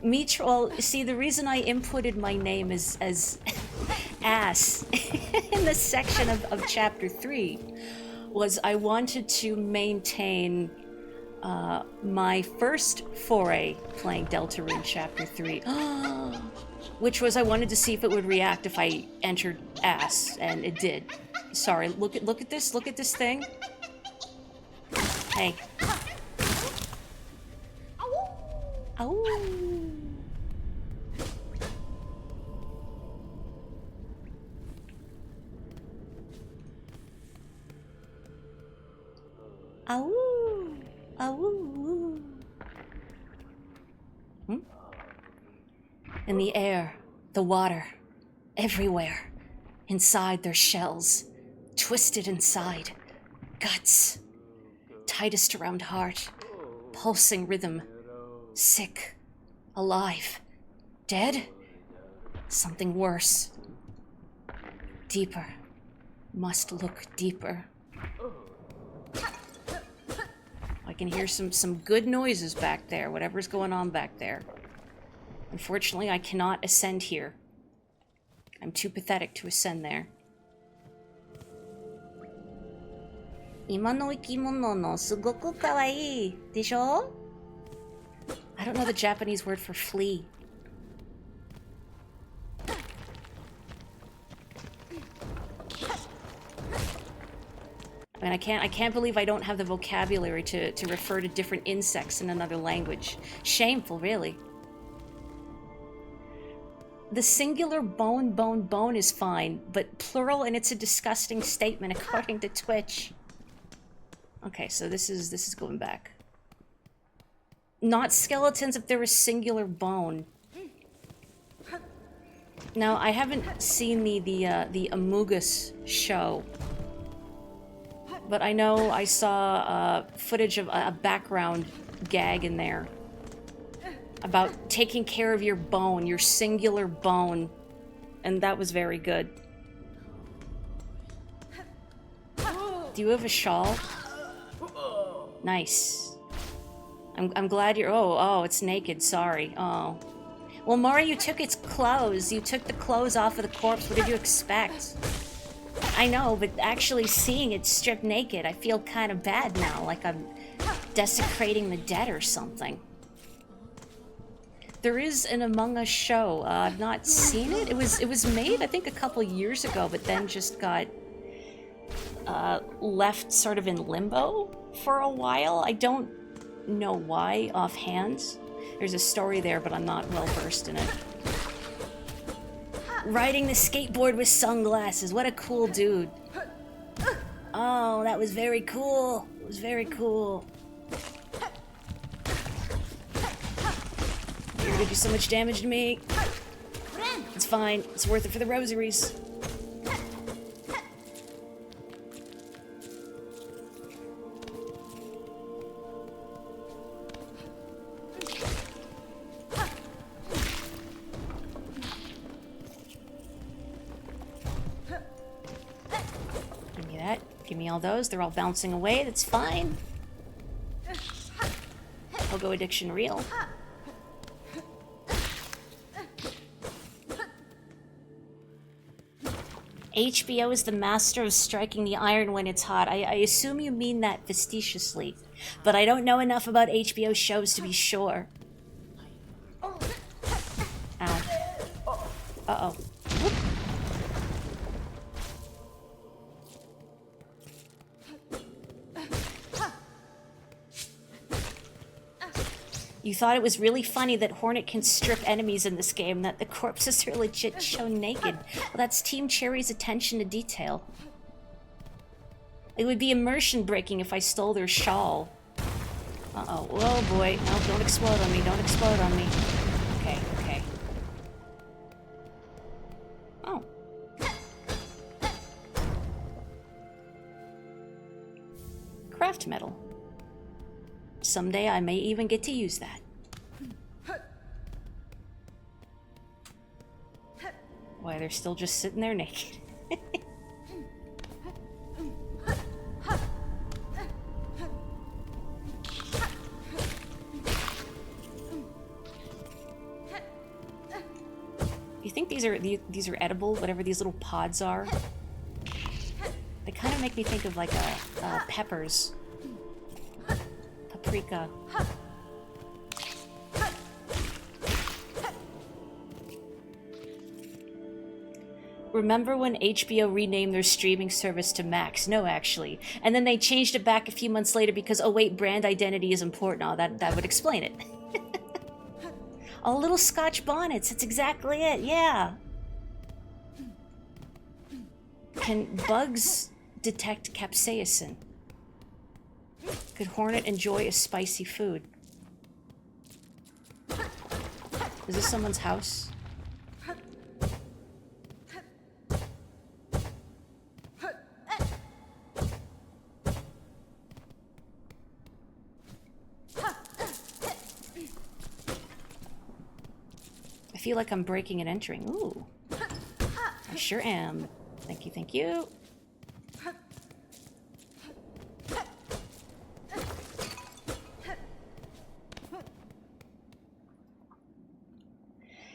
Well, see, the reason I inputted my name as ass in the section of chapter 3 was I wanted to maintain my first foray playing Deltarune chapter 3. Which was I wanted to see if it would react if I entered ass, and it did. Sorry, look at this thing. Hey. Ow. Ow. Ow. Hmm? In the air, the water, everywhere. Inside their shells, twisted inside. Guts, tightest around heart, pulsing rhythm. Sick, alive, dead? Something worse. Deeper, must look deeper. I can hear some good noises back there, whatever's going on back there. Unfortunately, I cannot ascend here. I'm too pathetic to ascend there. 今の生き物のすごく可愛いでしょ? I don't know the Japanese word for flea. I mean, I can't believe I don't have the vocabulary to refer to different insects in another language. Shameful, really. The singular bone, bone, bone is fine, but plural and it's a disgusting statement according to Twitch. Okay, so this is going back. Not skeletons if there was singular bone. Now, I haven't seen the Amogus show, but I know I saw footage of a background gag in there about taking care of your bone, your singular bone, and that was very good. Do you have a shawl? Nice. I'm glad you're... Oh, it's naked. Sorry. Oh. Well, Morri, you took its clothes. You took the clothes off of the corpse. What did you expect? I know, but actually seeing it stripped naked, I feel kind of bad now, like I'm desecrating the dead or something. There is an Among Us show. I've not seen it. It was made, I think, a couple years ago, but then just got left sort of in limbo for a while. I don't know why offhand. There's a story there, but I'm not well versed in it. Riding the skateboard with sunglasses. What a cool dude. Oh, that was very cool. It was very cool. You're gonna do so much damage to me. It's fine. It's worth it for the rosaries. Give me all those. They're all bouncing away. That's fine. Pogo addiction real. HBO is the master of striking the iron when it's hot. I assume you mean that facetiously, but I don't know enough about HBO shows to be sure. Ow. Uh-oh. You thought it was really funny that Hornet can strip enemies in this game, that the corpses are legit shown naked. Well, that's Team Cherry's attention to detail. It would be immersion breaking if I stole their shawl. Uh-oh. Oh boy. No, don't explode on me. Don't explode on me. Okay, okay. Oh. Craft metal. Someday I may even get to use that. Why, they're still just sitting there naked. You think these are edible, whatever these little pods are? They kind of make me think of like peppers. Paprika. Remember when HBO renamed their streaming service to Max? No, actually. And then they changed it back a few months later because, oh wait, brand identity is important. Oh, that would explain it. Oh, little Scotch bonnets. That's exactly it. Yeah. Can bugs detect capsaicin? Could Hornet enjoy a spicy food? Is this someone's house? I feel like I'm breaking and entering. Ooh. I sure am. Thank you, thank you.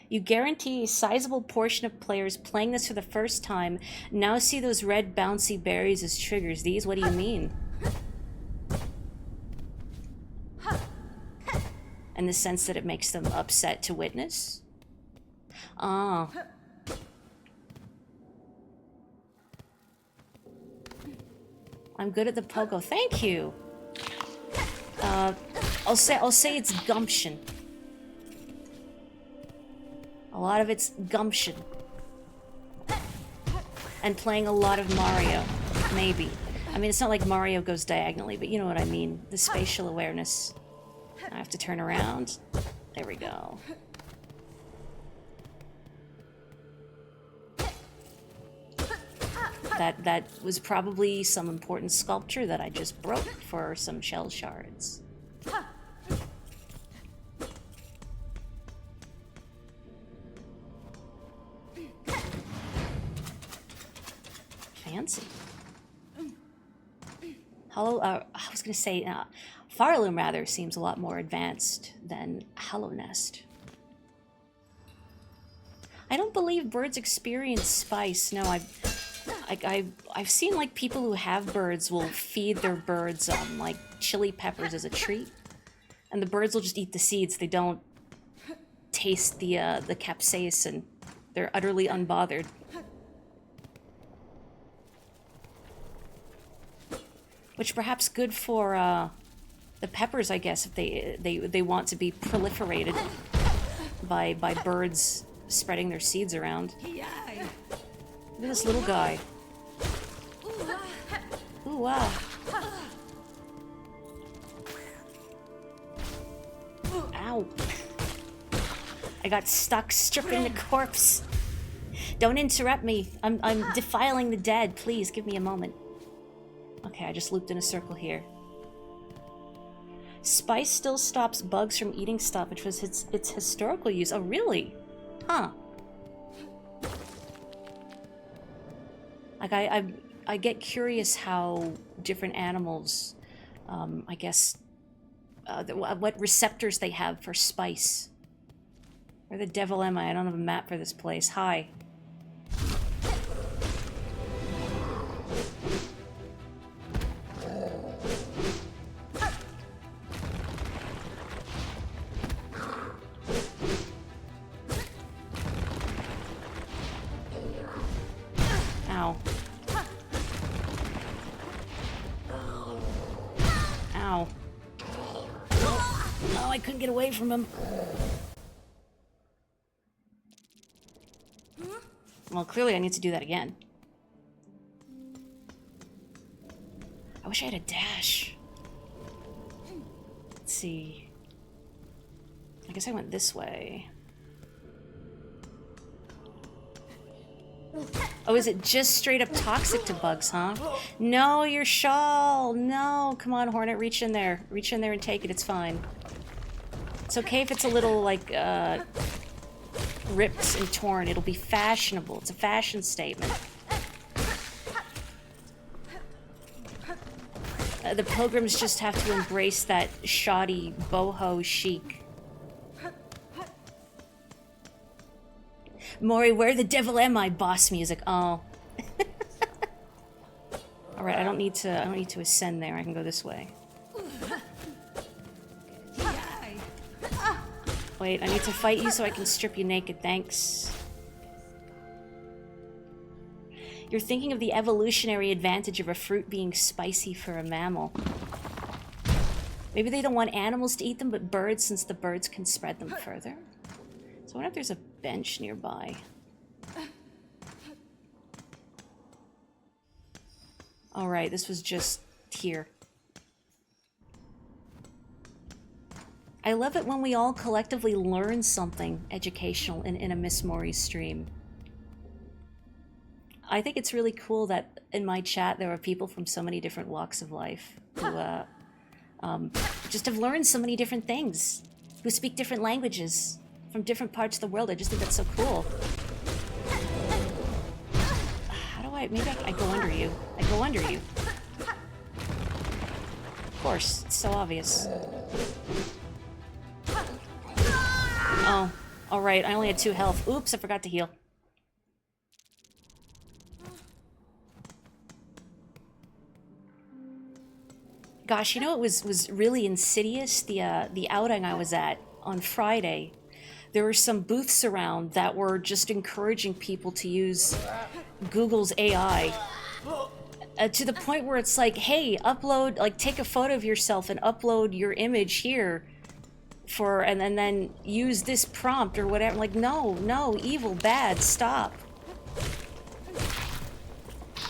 You guarantee a sizable portion of players playing this for the first time now see those red bouncy berries as triggers. These? What do you mean? In the sense that it makes them upset to witness? Ah. I'm good at the pogo. Thank you. I'll say it's gumption. A lot of it's gumption. And playing a lot of Mario. Maybe. I mean, it's not like Mario goes diagonally, but you know what I mean. The spatial awareness. I have to turn around. There we go. That was probably some important sculpture that I just broke for some shell shards. Fancy. I was gonna say, Farloom rather seems a lot more advanced than Hollow Nest. I don't believe birds experience spice. No, I've seen like people who have birds will feed their birds like chili peppers as a treat, and the birds will just eat the seeds. They don't taste the capsaicin. They're utterly unbothered. Which perhaps good for the peppers, I guess, if they want to be proliferated by birds spreading their seeds around. Look at this little guy. Ooh, wow. Ow. I got stuck stripping the corpse. Don't interrupt me. I'm defiling the dead. Please, give me a moment. Okay, I just looped in a circle here. Spice still stops bugs from eating stuff, which was its historical use. Oh, really? Huh. Like, I get curious how different animals, I guess, what receptors they have for spice. Where the devil am I? I don't have a map for this place. Hi. Ow. Ow. Oh, I couldn't get away from him. Well, clearly I need to do that again. I wish I had a dash. Let's see. I guess I went this way. Oh, is it just straight up toxic to bugs, huh? No, your shawl! No! Come on, Hornet, reach in there. Reach in there and take it, it's fine. It's okay if it's a little, like, ripped and torn. It'll be fashionable. It's a fashion statement. The pilgrims just have to embrace that shoddy boho chic. Morri, where the devil am I? Boss music. Oh. All right, I don't need to ascend there. I can go this way. Wait, I need to fight you so I can strip you naked. Thanks. You're thinking of the evolutionary advantage of a fruit being spicy for a mammal. Maybe they don't want animals to eat them, but birds, since the birds can spread them further. So I wonder if there's a bench nearby. Alright, this was just here. I love it when we all collectively learn something educational in a Miss Morri stream. I think it's really cool that in my chat there are people from so many different walks of life who just have learned so many different things, who speak different languages from different parts of the world. I just think that's so cool. How do I... maybe I go under you. I go under you. Of course, it's so obvious. Oh, alright, I only had 2 health. Oops, I forgot to heal. Gosh, you know, it was really insidious, the outing I was at on Friday. There were some booths around that were just encouraging people to use Google's AI to the point where it's like, hey, upload, like, take a photo of yourself and upload your image here for, and then use this prompt or whatever. Like, no, evil, bad, stop.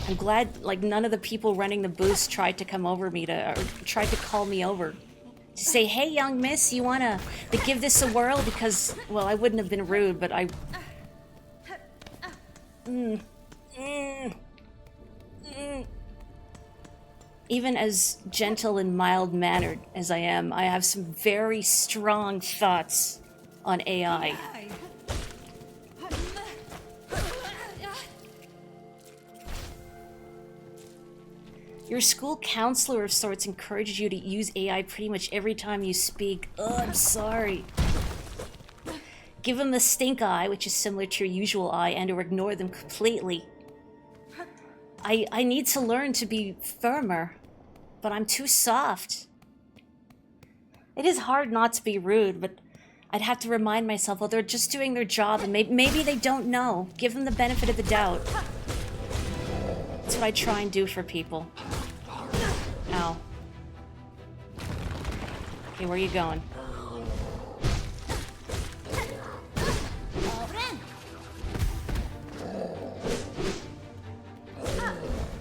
I'm glad, like, none of the people running the booths tried to come over me to, or tried to call me over to say, hey, young miss, you wanna give this a whirl? Because, well, I wouldn't have been rude, but I... Even as gentle and mild-mannered as I am, I have some very strong thoughts on AI. Your school counselor of sorts encourages you to use AI pretty much every time you speak. Oh, I'm sorry. Give them the stink eye, which is similar to your usual eye, and or ignore them completely. I need to learn to be firmer, but I'm too soft. It is hard not to be rude, but I'd have to remind myself, well, they're just doing their job, and maybe they don't know. Give them the benefit of the doubt. That's what I try and do for people. Ow. Okay, where are you going?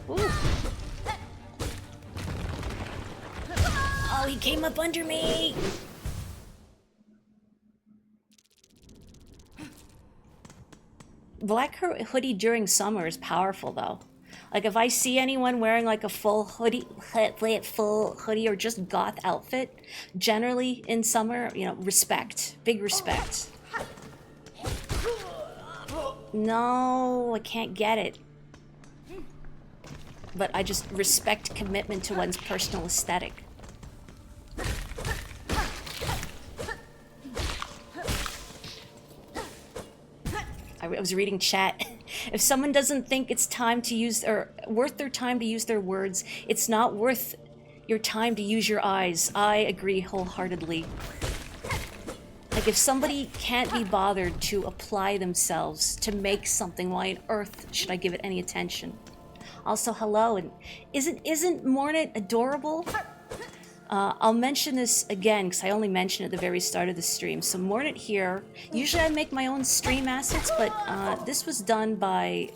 Ooh. Oh, he came up under me! Black hoodie during summer is powerful, though. Like, if I see anyone wearing, like, a full hoodie or just goth outfit, generally in summer, you know, respect. Big respect. No, I can't get it. but I just respect commitment to one's personal aesthetic. I was reading chat. If someone doesn't think it's time to use, or worth their time to use their words, it's not worth your time to use your eyes. I agree wholeheartedly. Like, if somebody can't be bothered to apply themselves to make something, why on earth should I give it any attention? Also, hello, and isn't Mornet adorable? I'll mention this again, because I only mentioned it at the very start of the stream. So Mornet here, usually I make my own stream assets, but this was done by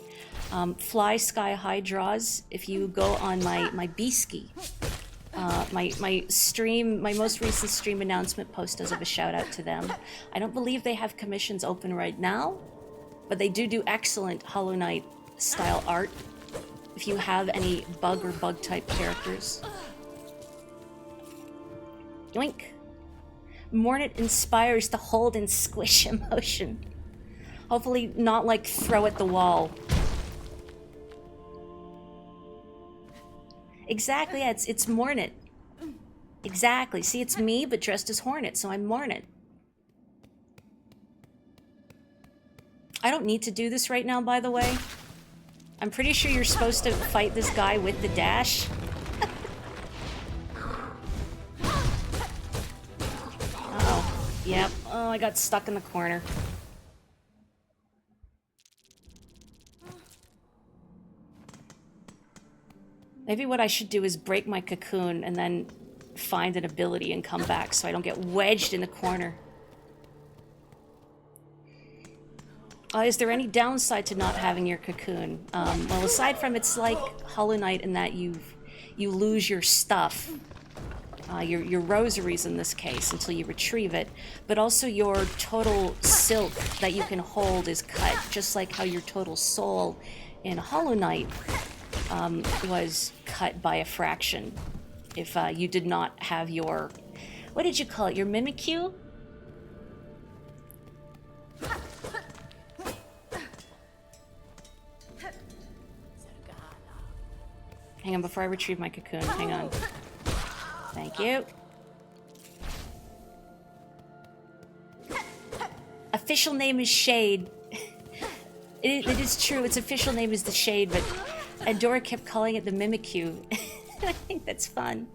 Fly Sky High Draws. If you go on my Beesky, my stream, my most recent stream announcement post does have a shout out to them. I don't believe they have commissions open right now, but they do excellent Hollow Knight style art. If you have any bug or bug type characters. Yoink. Mornet inspires the hold and squish emotion. Hopefully not like throw at the wall. Exactly, yeah, it's Mornet. Exactly. See, it's me, but dressed as Hornet, so I'm Mornet. I don't need to do this right now, by the way. I'm pretty sure you're supposed to fight this guy with the dash. Oh, yep. Oh, I got stuck in the corner. Maybe what I should do is break my cocoon and then find an ability and come back so I don't get wedged in the corner. Is there any downside to not having your cocoon? Well, aside from it's like Hollow Knight in that you lose your stuff, your rosaries in this case, until you retrieve it, but also your total silk that you can hold is cut, just like how your total soul in Hollow Knight was cut by a fraction. If you did not have your, what did you call it, your Mimikyu? Hang on, before I retrieve my cocoon, hang on. Thank you. Official name is Shade. It is true, its official name is the Shade, but Adora kept calling it the Mimikyu. I think that's fun.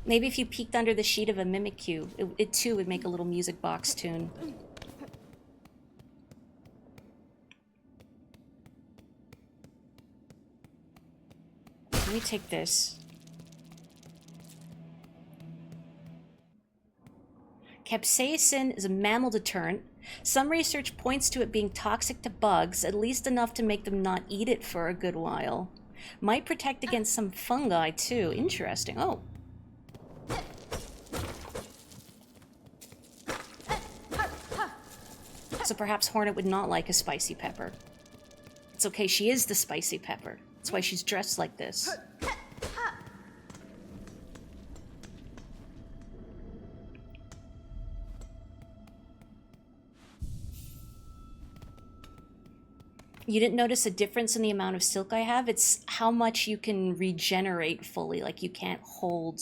Maybe if you peeked under the sheet of a Mimikyu, it too would make a little music box tune. Let me take this. Capsaicin is a mammal deterrent. Some research points to it being toxic to bugs, at least enough to make them not eat it for a good while. Might protect against some fungi, too. Interesting. Oh. So perhaps Hornet would not like a spicy pepper. It's okay, she is the spicy pepper. That's why she's dressed like this. You didn't notice a difference in the amount of silk I have? It's how much you can regenerate fully. Like, you can't hold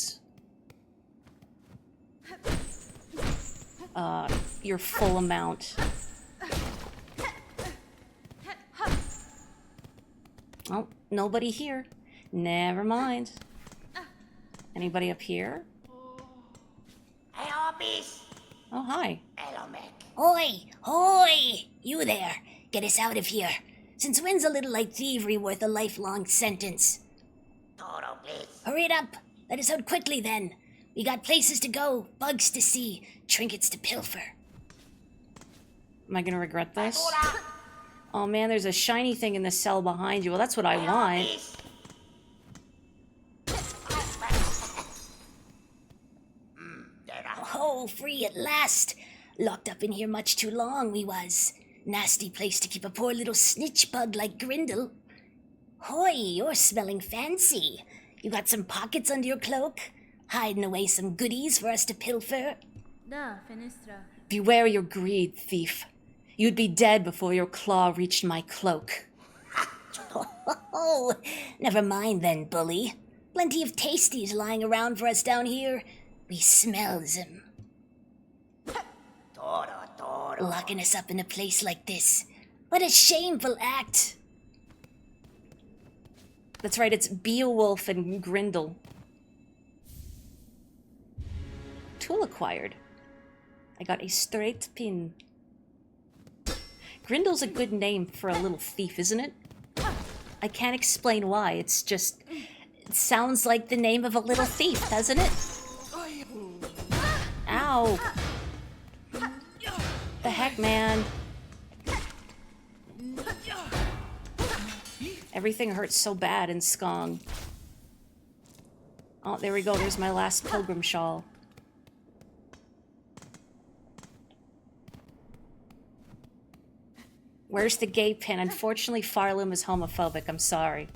your full amount. Oh, nobody here. Never mind. Anybody up here? Hey, Hoppies! Oh, hi. Hello, Mac. Hoi! Hoi! You there! Get us out of here. Since when's a little light thievery worth a lifelong sentence? Toro, please. Hurry it up! Let us out quickly then. We got places to go, bugs to see, trinkets to pilfer. Am I gonna regret this? Oh man, there's a shiny thing in the cell behind you. Well, that's what I want. Oh, free at last. Locked up in here much too long, we was. Nasty place to keep a poor little snitch bug like Grindle. Hoi, you're smelling fancy. You got some pockets under your cloak? Hiding away some goodies for us to pilfer? Da, fenestra. Beware your greed, thief. You'd be dead before your claw reached my cloak. Oh, never mind then, bully. Plenty of tasties lying around for us down here. We smells them. Toro, Toro. Locking us up in a place like this. What a shameful act. That's right, it's Beowulf and Grindel. Tool acquired. I got a straight pin. Grindel's a good name for a little thief, isn't it? I can't explain why, it's just... It sounds like the name of a little thief, doesn't it? Ow! The heck, man? Everything hurts so bad in Skong. Oh, there we go, there's my last pilgrim shawl. Where's the gay pin? Unfortunately, Farlum is homophobic. I'm sorry.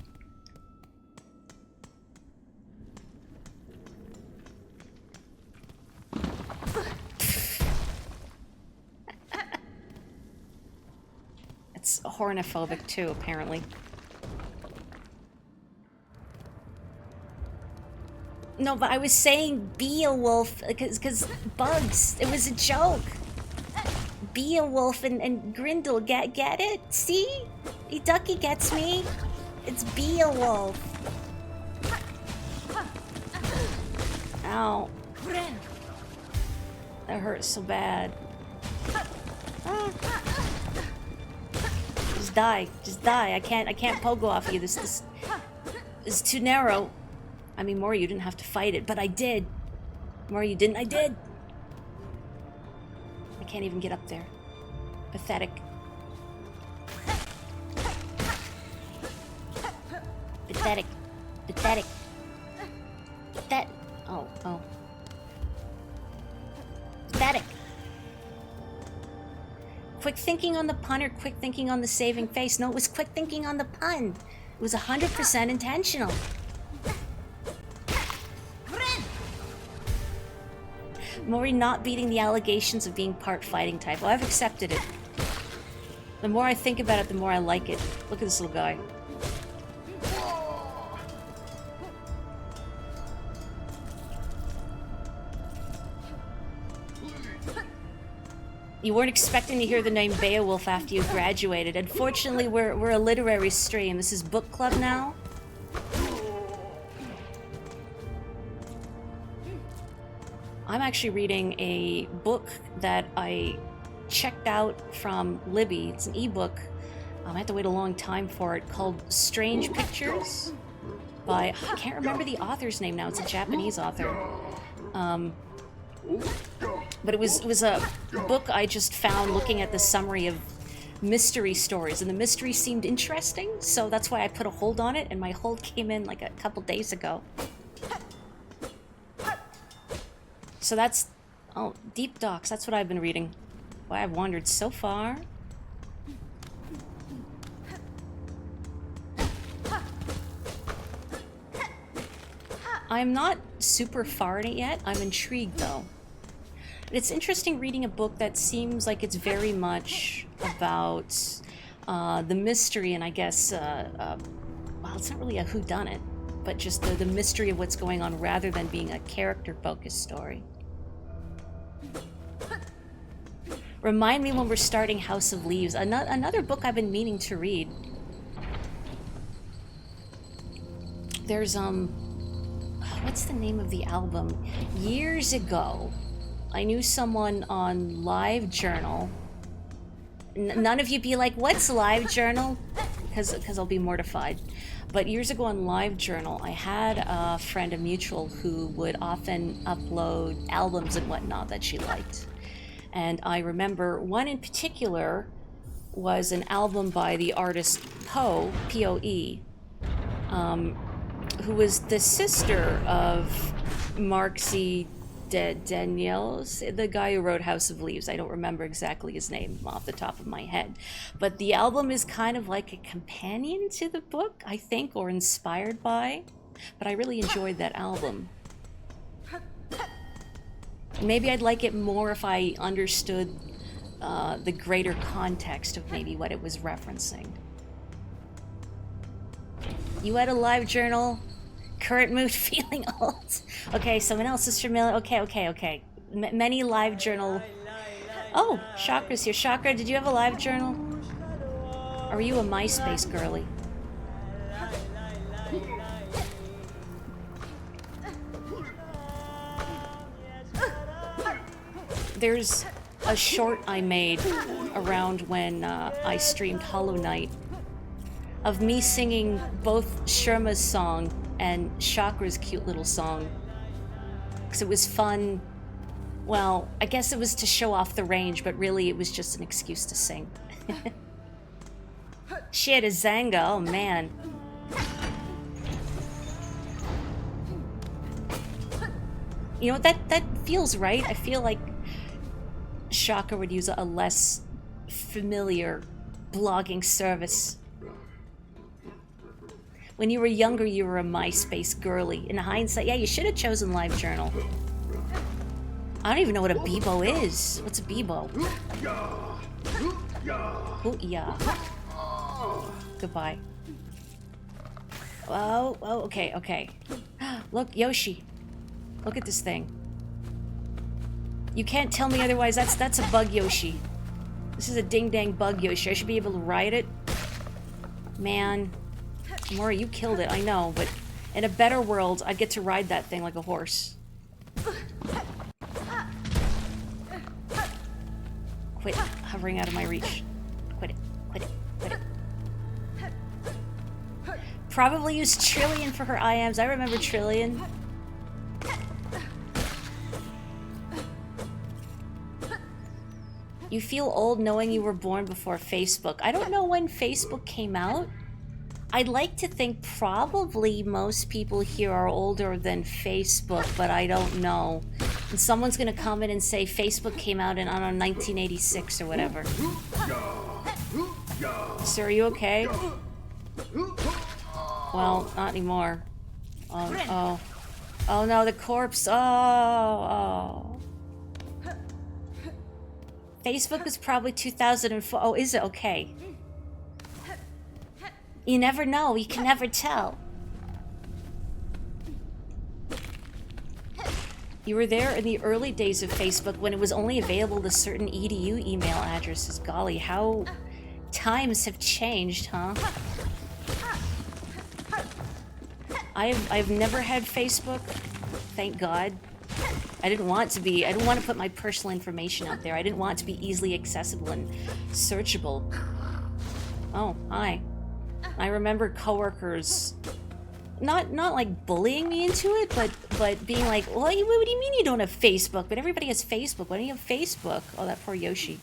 It's hornophobic too, apparently. No, but I was saying Beowulf because bugs. It was a joke. Beowulf and Grindel, get it? See? Ducky gets me. It's Beowulf. Ow. That hurts so bad. Just die. Just die. I can't pogo off you. This is too narrow. I mean, Morri, you didn't have to fight it, but I did. Morri, you didn't? I did. I can't even get up there. Pathetic. Pathetic. Pathetic. Oh. Pathetic. Quick thinking on the pun or quick thinking on the saving face? No, it was quick thinking on the pun. It was 100% intentional. Morri not beating the allegations of being part fighting type. Well, I've accepted it. The more I think about it, the more I like it. Look at this little guy. You weren't expecting to hear the name Beowulf after you graduated. Unfortunately, we're a literary stream. This is book club now. I'm actually reading a book that I checked out from Libby. It's an ebook. I had to wait a long time for it, called Strange Pictures by, I can't remember the author's name now. It's a Japanese author. But it was a book I just found looking at the summary of mystery stories, and the mystery seemed interesting, so that's why I put a hold on it, and my hold came in like a couple days ago. So that's... Oh, Deep Docks, that's what I've been reading. Why I've wandered so far. I'm not super far in it yet. I'm intrigued, though. It's interesting reading a book that seems like it's very much about the mystery and I guess, well, it's not really a whodunit, but just the mystery of what's going on rather than being a character-focused story. Remind me when we're starting House of Leaves. Another book I've been meaning to read. There's, what's the name of the album? Years ago, I knew someone on LiveJournal. None of you be like, what's LiveJournal? Because I'll be mortified. But years ago on LiveJournal, I had a friend, a mutual, who would often upload albums and whatnot that she liked. And I remember one in particular was an album by the artist Poe, P-O-E, who was the sister of Mark Z. Daniels, the guy who wrote House of Leaves. I don't remember exactly his name off the top of my head. But the album is kind of like a companion to the book, I think, or inspired by. But I really enjoyed that album. Maybe I'd like it more if I understood the greater context of maybe what it was referencing. You had a live journal. Current mood, feeling old. Okay, someone else is familiar. Okay. Many live journal. Oh, Chakra's here. Chakra, did you have a live journal? Or were you a MySpace girly? There's a short I made around when I streamed Hollow Knight of me singing both Sherma's song and Chakra's cute little song. Because it was fun. Well, I guess it was to show off the range, but really it was just an excuse to sing. She had a Zanga, oh man. You know what, that feels right. I feel like Shaka would use a less familiar blogging service. When you were younger, you were a MySpace girly. In hindsight, yeah, you should have chosen LiveJournal. I don't even know what a Bebo is. What's a Bebo? Oh, yeah. Goodbye. Oh, okay. Look, Yoshi. Look at this thing. You can't tell me otherwise. That's a bug Yoshi. This is a ding-dang bug Yoshi. I should be able to ride it. Man. Morri, you killed it, I know, but in a better world, I'd get to ride that thing like a horse. Quit hovering out of my reach. Quit it. Probably use Trillian for her IMs. I remember Trillian. You feel old knowing you were born before Facebook. I don't know when Facebook came out. I'd like to think probably most people here are older than Facebook, but I don't know. And someone's gonna come in and say Facebook came out in, I don't know, 1986 or whatever. Sir, are you okay? Well, not anymore. Oh no, the corpse. Oh. Facebook was probably 2004. Oh, is it? Okay. You never know. You can never tell. You were there in the early days of Facebook when it was only available to certain EDU email addresses. Golly, how times have changed, huh? I've never had Facebook. Thank God. I didn't want to put my personal information out there. I didn't want it to be easily accessible and searchable. Oh, hi. I remember coworkers not like bullying me into it, but being like, what do you mean you don't have Facebook? But everybody has Facebook. Why don't you have Facebook? Oh, that poor Yoshi.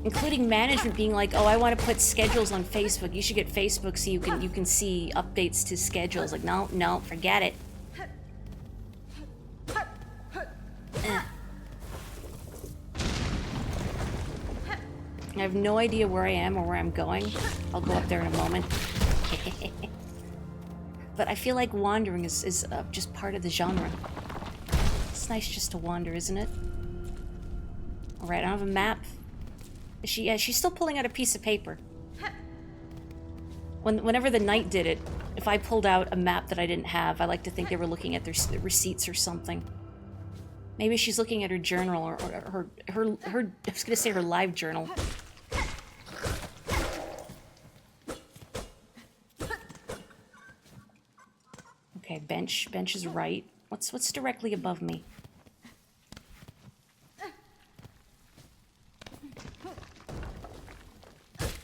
Including management being like, oh, I want to put schedules on Facebook. You should get Facebook so you can see updates to schedules. Like, no, forget it. I have no idea where I am or where I'm going. I'll go up there in a moment. But I feel like wandering is just part of the genre. It's nice just to wander, isn't it? Alright, I don't have a map. She's still pulling out a piece of paper. Whenever the knight did it, if I pulled out a map that I didn't have, I like to think they were looking at their receipts or something. Maybe she's looking at her journal or her I was gonna say her live journal. Okay, bench is right. What's directly above me?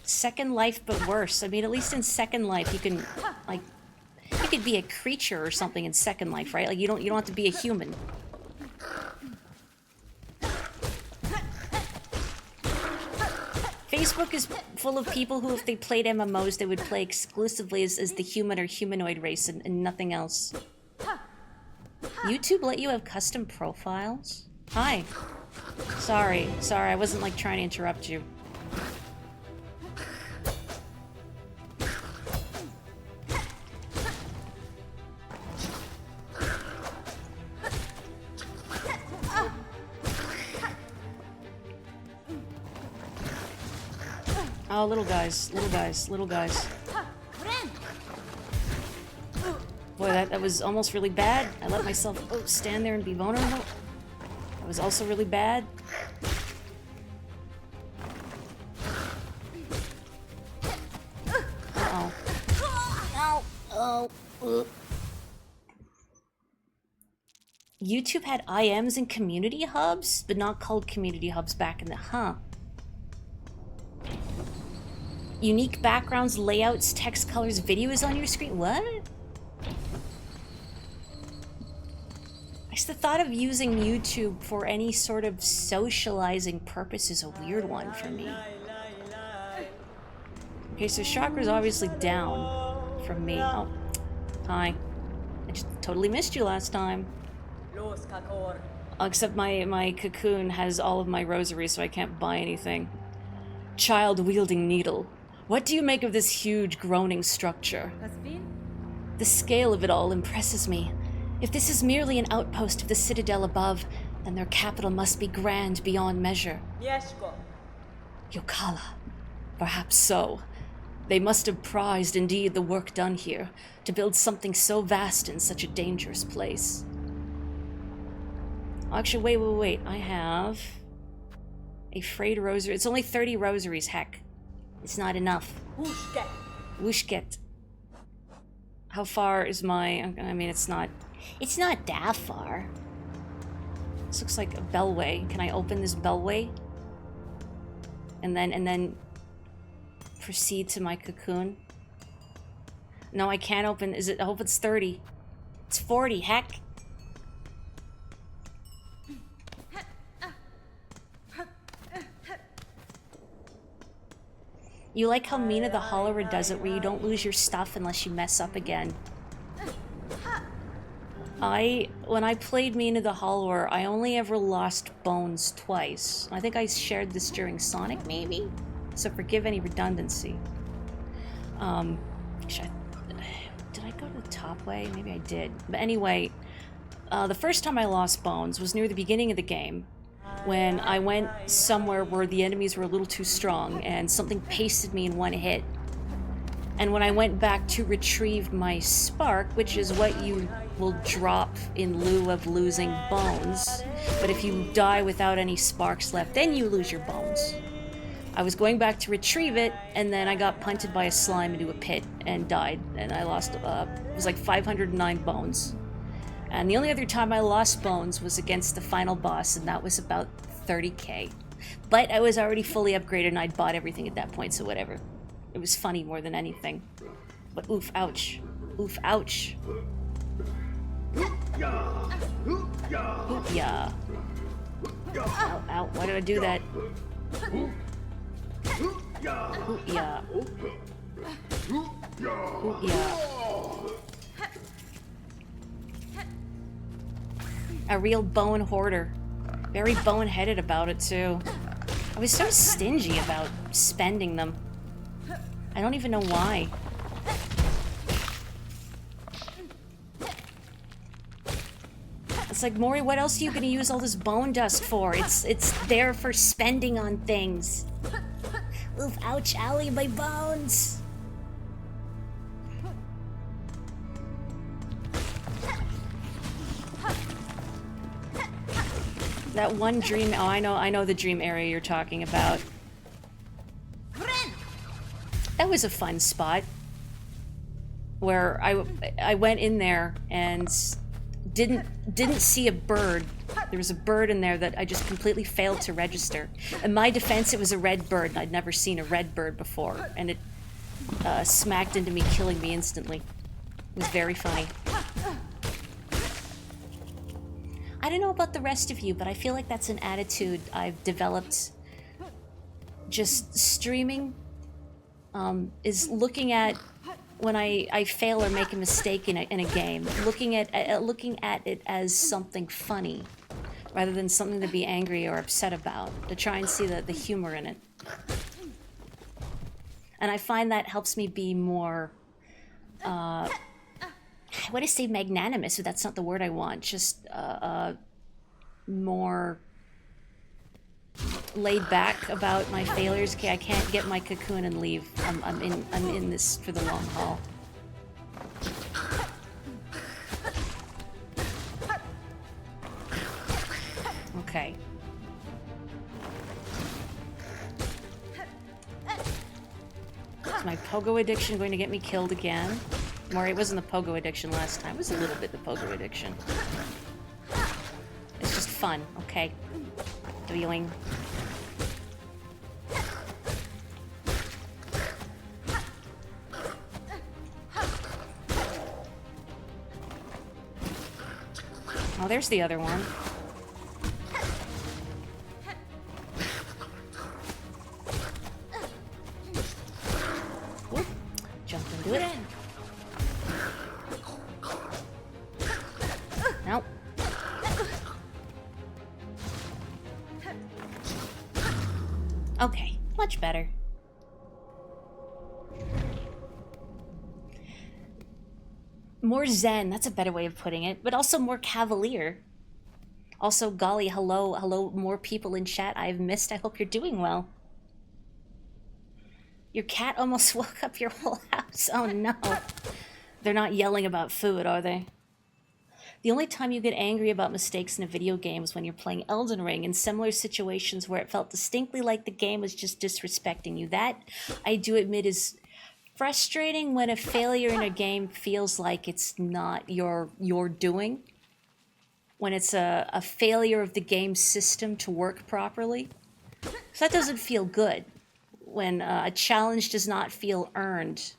Second Life, but worse. I mean, at least in Second Life, you can, like, you could be a creature or something in Second Life, right? Like, you don't have to be a human. Facebook is full of people who, if they played MMOs, they would play exclusively as the human or humanoid race and nothing else. YouTube let you have custom profiles? Hi. Sorry, I wasn't, like, trying to interrupt you. Oh, little guys, little guys, little guys. Boy, that was almost really bad. I let myself stand there and be vulnerable. That was also really bad. Uh-oh. Ow. Oh. YouTube had IMs and community hubs, but not called community hubs back in the... Unique backgrounds, layouts, text, colors, videos on your screen. What? The thought of using YouTube for any sort of socializing purpose is a weird one for me. Okay, so Chakra's obviously down from me. Oh, hi. I just totally missed you last time. Except my cocoon has all of my rosaries, so I can't buy anything. Child-wielding needle. What do you make of this huge, groaning structure? The scale of it all impresses me. If this is merely an outpost of the citadel above, then their capital must be grand beyond measure. Yokala. Perhaps so. They must have prized indeed the work done here, to build something so vast in such a dangerous place. Actually, wait. I have a frayed rosary. It's only 30 rosaries, heck. It's not enough. Wushket. How far is my... I mean, it's not that far. This looks like a bellway. Can I open this bellway? And then proceed to my cocoon? No, I can't open... Is it... I hope it's 30. It's 40, heck. You like how Mina the Hollower does it, where you don't lose your stuff unless you mess up again. When I played Mina the Hollower, I only ever lost bones twice. I think I shared this during Sonic, maybe? So forgive any redundancy. Did I go to the top way? Maybe I did. But anyway, the first time I lost bones was near the beginning of the game, when I went somewhere where the enemies were a little too strong and something pasted me in one hit. And when I went back to retrieve my spark, which is what you will drop in lieu of losing bones, but if you die without any sparks left, then you lose your bones. I was going back to retrieve it, and then I got punted by a slime into a pit and died, and I lost, it was like 509 bones. And the only other time I lost bones was against the final boss, and that was about 30k. But I was already fully upgraded, and I'd bought everything at that point, so whatever. It was funny more than anything. But oof, ouch. Oof, ouch. Oop, yeah. Ow, ow, why did I do that? Oop, yeah. Oop, yeah. A real bone hoarder. Very bone-headed about it, too. I was so stingy about spending them. I don't even know why. It's like, Morri, what else are you gonna use all this bone dust for? It's there for spending on things. Oof, ouch, owie, my bones. That one dream... Oh, I know the dream area you're talking about. That was a fun spot. Where I went in there and didn't see a bird. There was a bird in there that I just completely failed to register. In my defense, it was a red bird, and I'd never seen a red bird before. And it smacked into me, killing me instantly. It was very funny. I don't know about the rest of you, but I feel like that's an attitude I've developed. Just streaming is looking at when I fail or make a mistake in a game, looking at it as something funny, rather than something to be angry or upset about. To try and see the humor in it, and I find that helps me be more. I want to say magnanimous, but that's not the word I want. Just more laid back about my failures. Okay, I can't get my cocoon and leave. I'm in this for the long haul. Okay. Is my pogo addiction going to get me killed again? Morri, it wasn't the pogo addiction last time. It was a little bit the pogo addiction. It's just fun, okay? Dealing. Oh, there's the other one. Whoop. Jumped into it. Nope. Okay, much better. More zen, that's a better way of putting it, but also more cavalier. Also, golly, hello, more people in chat I've missed. I hope you're doing well. Your cat almost woke up your whole house. Oh no. They're not yelling about food, are they? The only time you get angry about mistakes in a video game is when you're playing Elden Ring in similar situations where it felt distinctly like the game was just disrespecting you. That, I do admit, is frustrating when a failure in a game feels like it's not your doing. When it's a failure of the game system to work properly. So that doesn't feel good. When a challenge does not feel earned.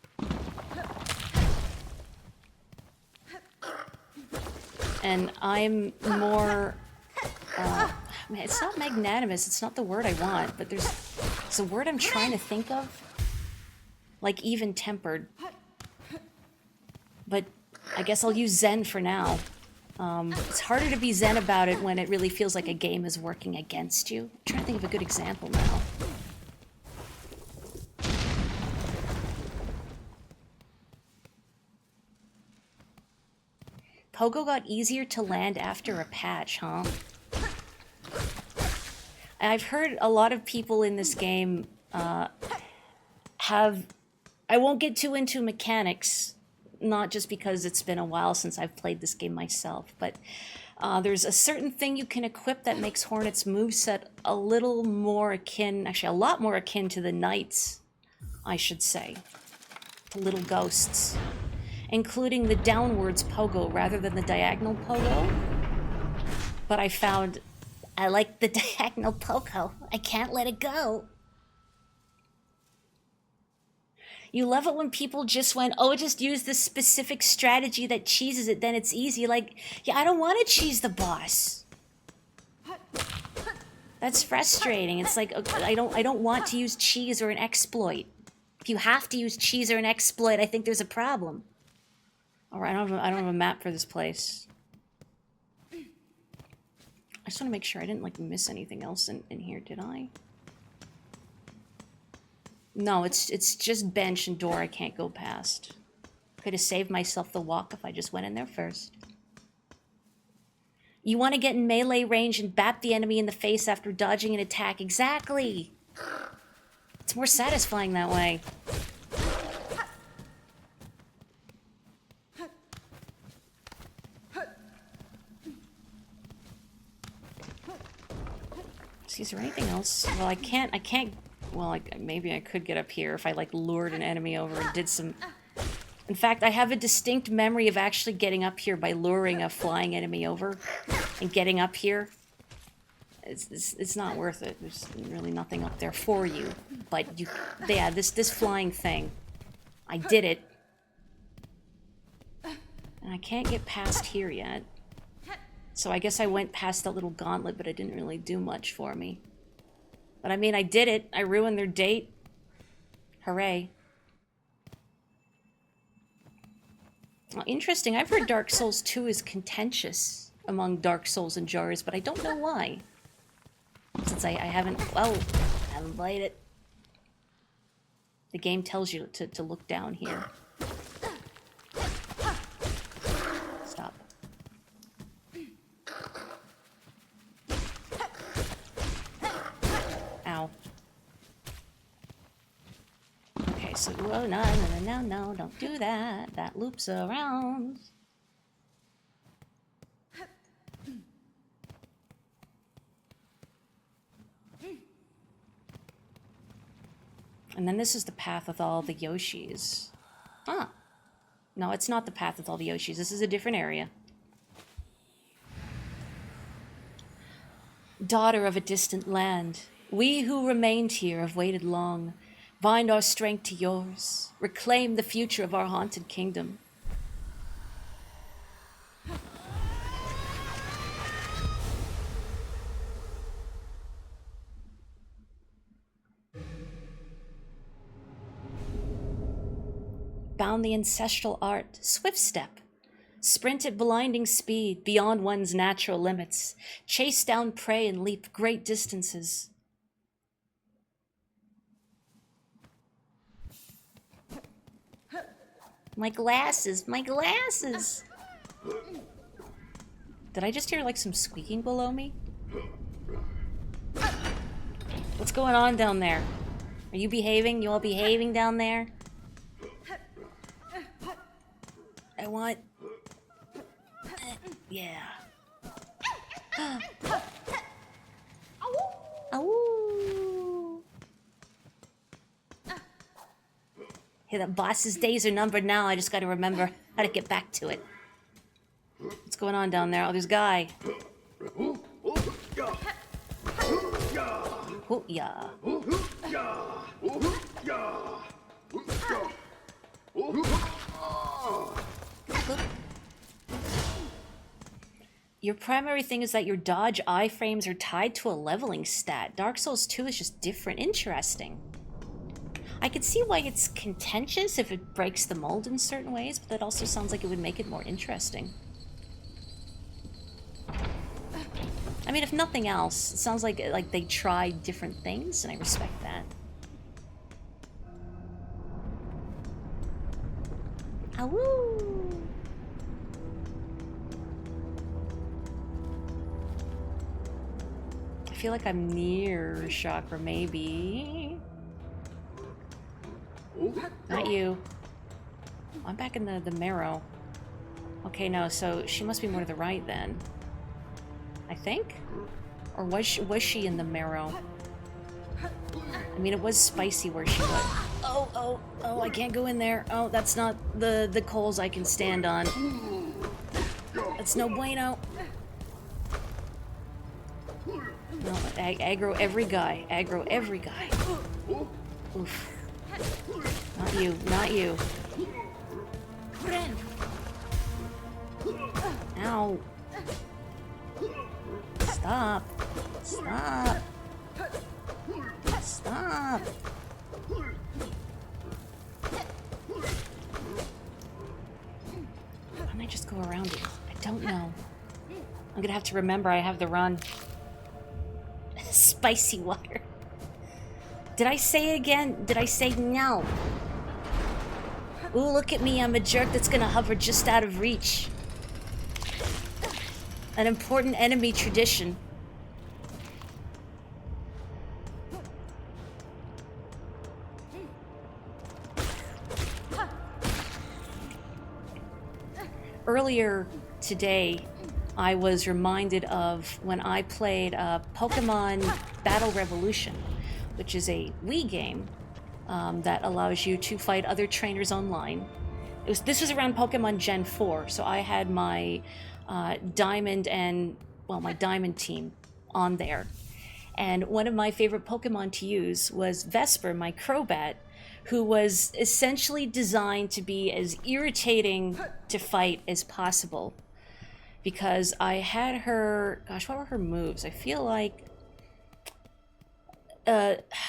And I'm more, man, it's not magnanimous, it's not the word I want, but it's a word I'm trying to think of. Like even-tempered. But I guess I'll use zen for now. It's harder to be zen about it when it really feels like a game is working against you. I'm trying to think of a good example now. Pogo got easier to land after a patch, huh? I've heard a lot of people in this game have... I won't get too into mechanics, not just because it's been a while since I've played this game myself, but there's a certain thing you can equip that makes Hornet's moveset a little more akin, actually a lot more akin to the Knights, I should say. The little ghosts. Including the downwards pogo rather than the diagonal pogo. But I found I like the diagonal pogo. I can't let it go. You love it when people just went, oh, just use this specific strategy that cheeses it, then it's easy. Like, yeah, I don't want to cheese the boss. That's frustrating. It's like, okay, I don't want to use cheese or an exploit. If you have to use cheese or an exploit, I think there's a problem. Alright, I don't have a map for this place. I just want to make sure I didn't, like, miss anything else in here, did I? No, it's just bench and door I can't go past. Could have saved myself the walk if I just went in there first. You want to get in melee range and bap the enemy in the face after dodging an attack. Exactly! It's more satisfying that way. Is there anything else? Well, I can't, well, maybe I could get up here if I, like, lured an enemy over and did some... In fact, I have a distinct memory of actually getting up here by luring a flying enemy over and getting up here. It's not worth it. There's really nothing up there for you. But yeah, this flying thing. I did it. And I can't get past here yet. So I guess I went past that little gauntlet, but it didn't really do much for me. But I mean, I did it. I ruined their date. Hooray. Well, interesting. I've heard Dark Souls 2 is contentious among Dark Souls enjoyers, but I don't know why. Since I haven't... Well, I haven't played it. The game tells you to look down here. Stop. loops. Whoa, no, don't do that. That loops around. And then this is the path with all the Yoshis. Huh. No, it's not the path with all the Yoshis. This is a different area. Daughter of a distant land, we who remained here have waited long. Bind our strength to yours. Reclaim the future of our haunted kingdom. Bound the ancestral art, swift step. Sprint at blinding speed beyond one's natural limits. Chase down prey and leap great distances. My glasses, my glasses. Did I just hear like some squeaking below me? What's going on down there? Are you behaving? You all behaving down there? I want... Yeah. Ow. Hey, the boss's days are numbered now. I just gotta remember how to get back to it. What's going on down there? Oh, there's a guy. Oh, yeah. Your primary thing is that your dodge iframes are tied to a leveling stat. Dark Souls 2 is just different. Interesting. I could see why it's contentious if it breaks the mold in certain ways, but that also sounds like it would make it more interesting. I mean, if nothing else, it sounds like they tried different things, and I respect that. Awoo. I feel like I'm near chakra, maybe. Not you. I'm back in the marrow. Okay, no, so she must be more to the right then. I think? Or was she in the marrow? I mean, it was spicy where she was. Oh, I can't go in there. Oh, that's not the coals I can stand on. That's no bueno. No, aggro every guy. Aggro every guy. Oof. Not you, not you. Ow. Stop. Stop. Stop. Why don't I just go around it? I don't know. I'm gonna have to remember I have the run. Spicy water. Did I say it again? Did I say no? Ooh, look at me. I'm a jerk that's gonna hover just out of reach. An important enemy tradition. Earlier today, I was reminded of when I played Pokemon Battle Revolution, which is a Wii game that allows you to fight other trainers online. This was around Pokemon Gen 4, so I had my Diamond and, well, my Diamond team on there. And one of my favorite Pokemon to use was Vesper, my Crobat, who was essentially designed to be as irritating to fight as possible. Because I had her, gosh, what were her moves? I feel like,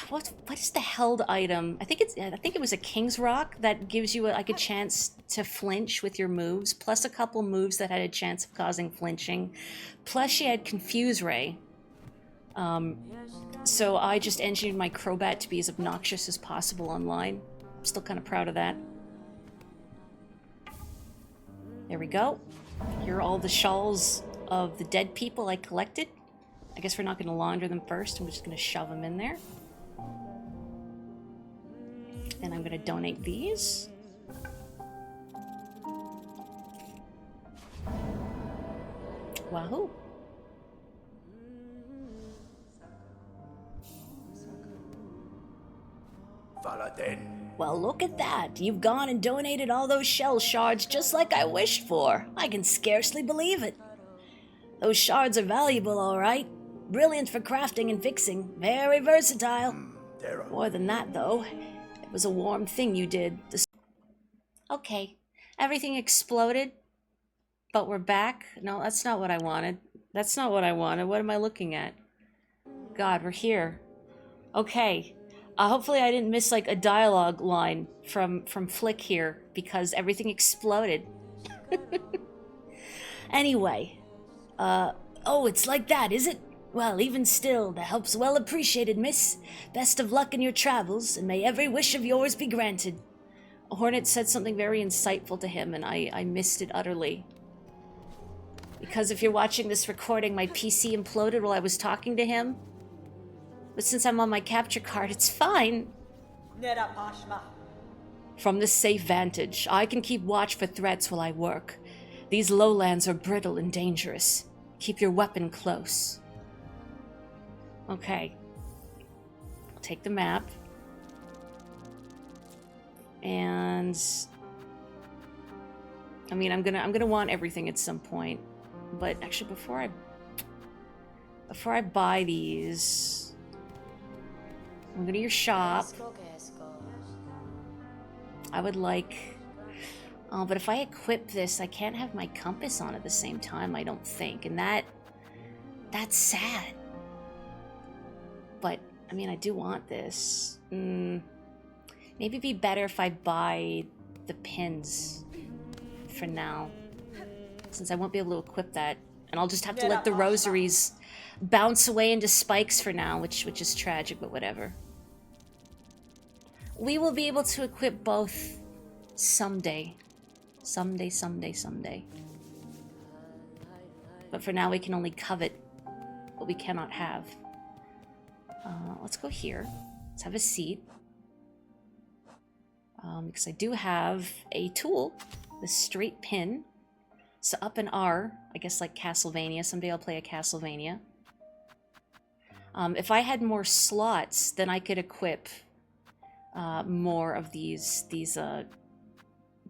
what is the held item? I think it was a King's Rock that gives you like a chance to flinch with your moves, plus a couple moves that had a chance of causing flinching. Plus she had Confuse Ray. So I just engineered my Crobat to be as obnoxious as possible online. I'm still kind of proud of that. There we go. Here are all the shawls of the dead people I collected. I guess we're not going to launder them first. I'm just going to shove them in there. And I'm gonna donate these. Wahoo! Well, look at that. You've gone and donated all those shell shards just like I wished for. I can scarcely believe it. Those shards are valuable, all right. Brilliant for crafting and fixing. Very versatile. More than that, though. It was a warm thing you did. Okay. Everything exploded, but we're back. No, that's not what I wanted. That's not what I wanted. What am I looking at? God, we're here. Okay. Hopefully I didn't miss, like, a dialogue line from Flick here, because everything exploded. Anyway. Oh, it's like that, is it? Well, even still, the help's well appreciated, miss. Best of luck in your travels, and may every wish of yours be granted. Hornet said something very insightful to him, and I missed it utterly. Because if you're watching this recording, my PC imploded while I was talking to him. But since I'm on my capture card, it's fine. From this safe vantage, I can keep watch for threats while I work. These lowlands are brittle and dangerous. Keep your weapon close. Okay. I'll take the map. And I mean, I'm gonna want everything at some point. But actually, before I buy these, I'm gonna go to your shop. I would like... Oh, but if I equip this, I can't have my compass on at the same time, I don't think. And that's sad. But, I mean, I do want this. Maybe it'd be better if I buy the pins for now. Since I won't be able to equip that. And I'll just have to let the rosaries bounce away into spikes for now, which is tragic, but whatever. We will be able to equip both someday. Someday. But for now, we can only covet what we cannot have. Let's go here. Let's have a seat. Because I do have a tool, the straight pin. So up an R, I guess like Castlevania. Someday I'll play a Castlevania. If I had more slots, then I could equip more of these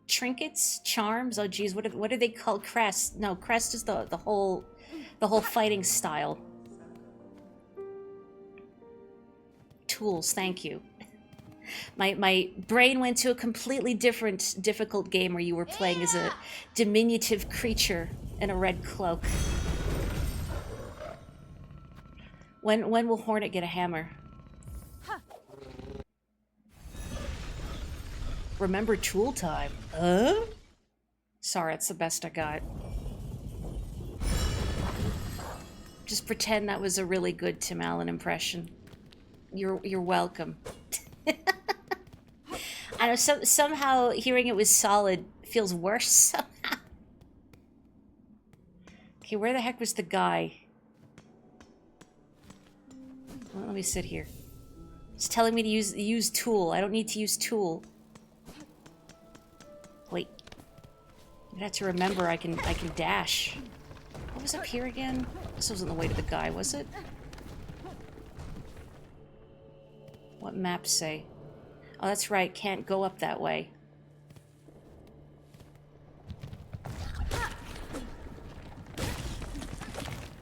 trinkets, charms. Oh geez, what are they called? Crest. No, crest is the whole fighting style. Tools, thank you. My brain went to a completely difficult game where you were playing as a diminutive creature in a red cloak. When will Hornet get a hammer? Remember tool time? Sorry, that's the best I got. Just pretend that was a really good Tim Allen impression. You're welcome. I know somehow hearing it was solid feels worse somehow. Okay, where the heck was the guy? Well, let me sit here. It's telling me to use tool. I don't need to use tool. Wait. I have to remember I can dash. What was up here again? This wasn't the way to the guy, was it? What maps say? Oh, that's right. Can't go up that way.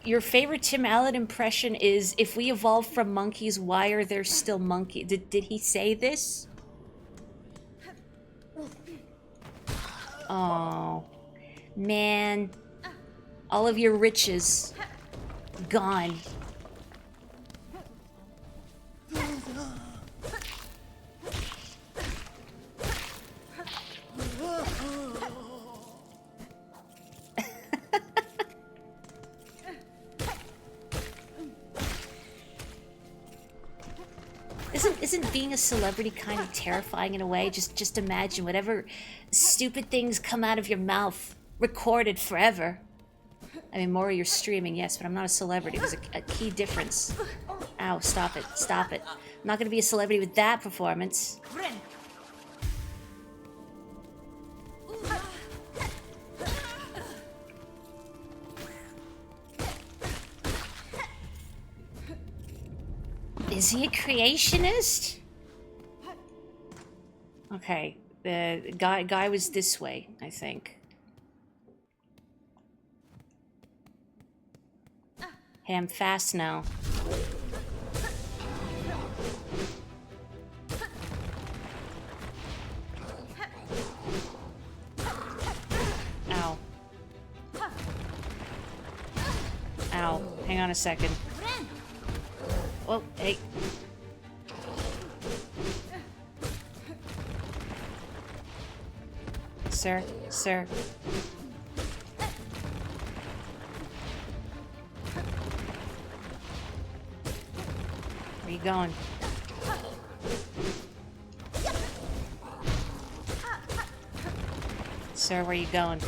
Your favorite Tim Allen impression is, if we evolve from monkeys, why are there still monkeys? Did he say this? Oh. Man. All of your riches. Gone. Isn't being a celebrity kind of terrifying in a way? Just imagine whatever stupid things come out of your mouth, recorded forever. I mean, Morri, you're streaming, yes, but I'm not a celebrity. There's a key difference. Ow, stop it, stop it. I'm not gonna be a celebrity with that performance. Is he a creationist? Okay, the guy was this way, I think. Hey, I'm fast now. Ow. Ow. Hang on a second. Oh, hey. Sir, sir. Where you going? Sir, where you going?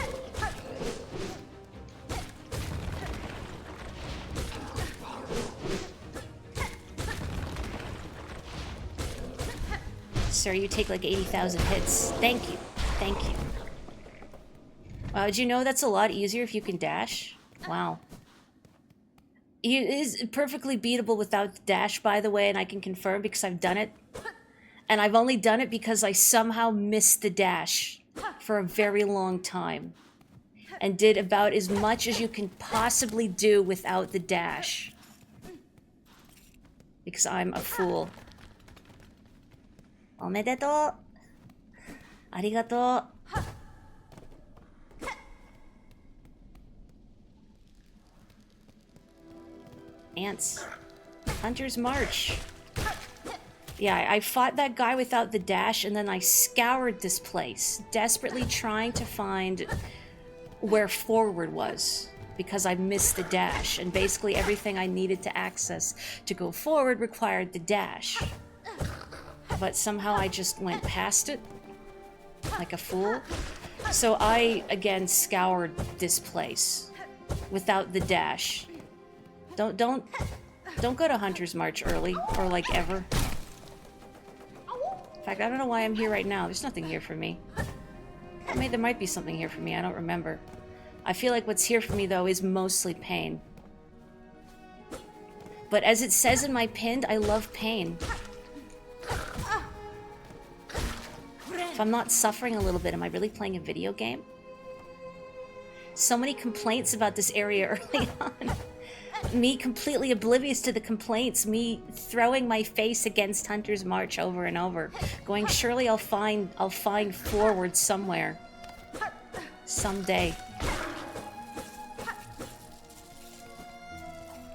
Sir, you take like 80,000 hits. Thank you. Thank you. Did you know that's a lot easier if you can dash? Wow. It is perfectly beatable without the dash, by the way, and I can confirm because I've done it. And I've only done it because I somehow missed the dash for a very long time. And did about as much as you can possibly do without the dash. Because I'm a fool. Omedetou! Arigatou! Ants. Hunter's March. Yeah, I fought that guy without the dash, and then I scoured this place, desperately trying to find where forward was, because I missed the dash, and basically everything I needed to access to go forward required the dash. But somehow I just went past it, like a fool. So I, again, scoured this place, without the dash. Don't go to Hunter's March early, or like ever. In fact, I don't know why I'm here right now. There's nothing here for me. I mean, there might be something here for me. I don't remember. I feel like what's here for me, though, is mostly pain. But as it says in my pinned, I love pain. If I'm not suffering a little bit, am I really playing a video game? So many complaints about this area early on. Me completely oblivious to the complaints, me throwing my face against Hunter's March over and over, going, surely I'll find forward somewhere. Someday.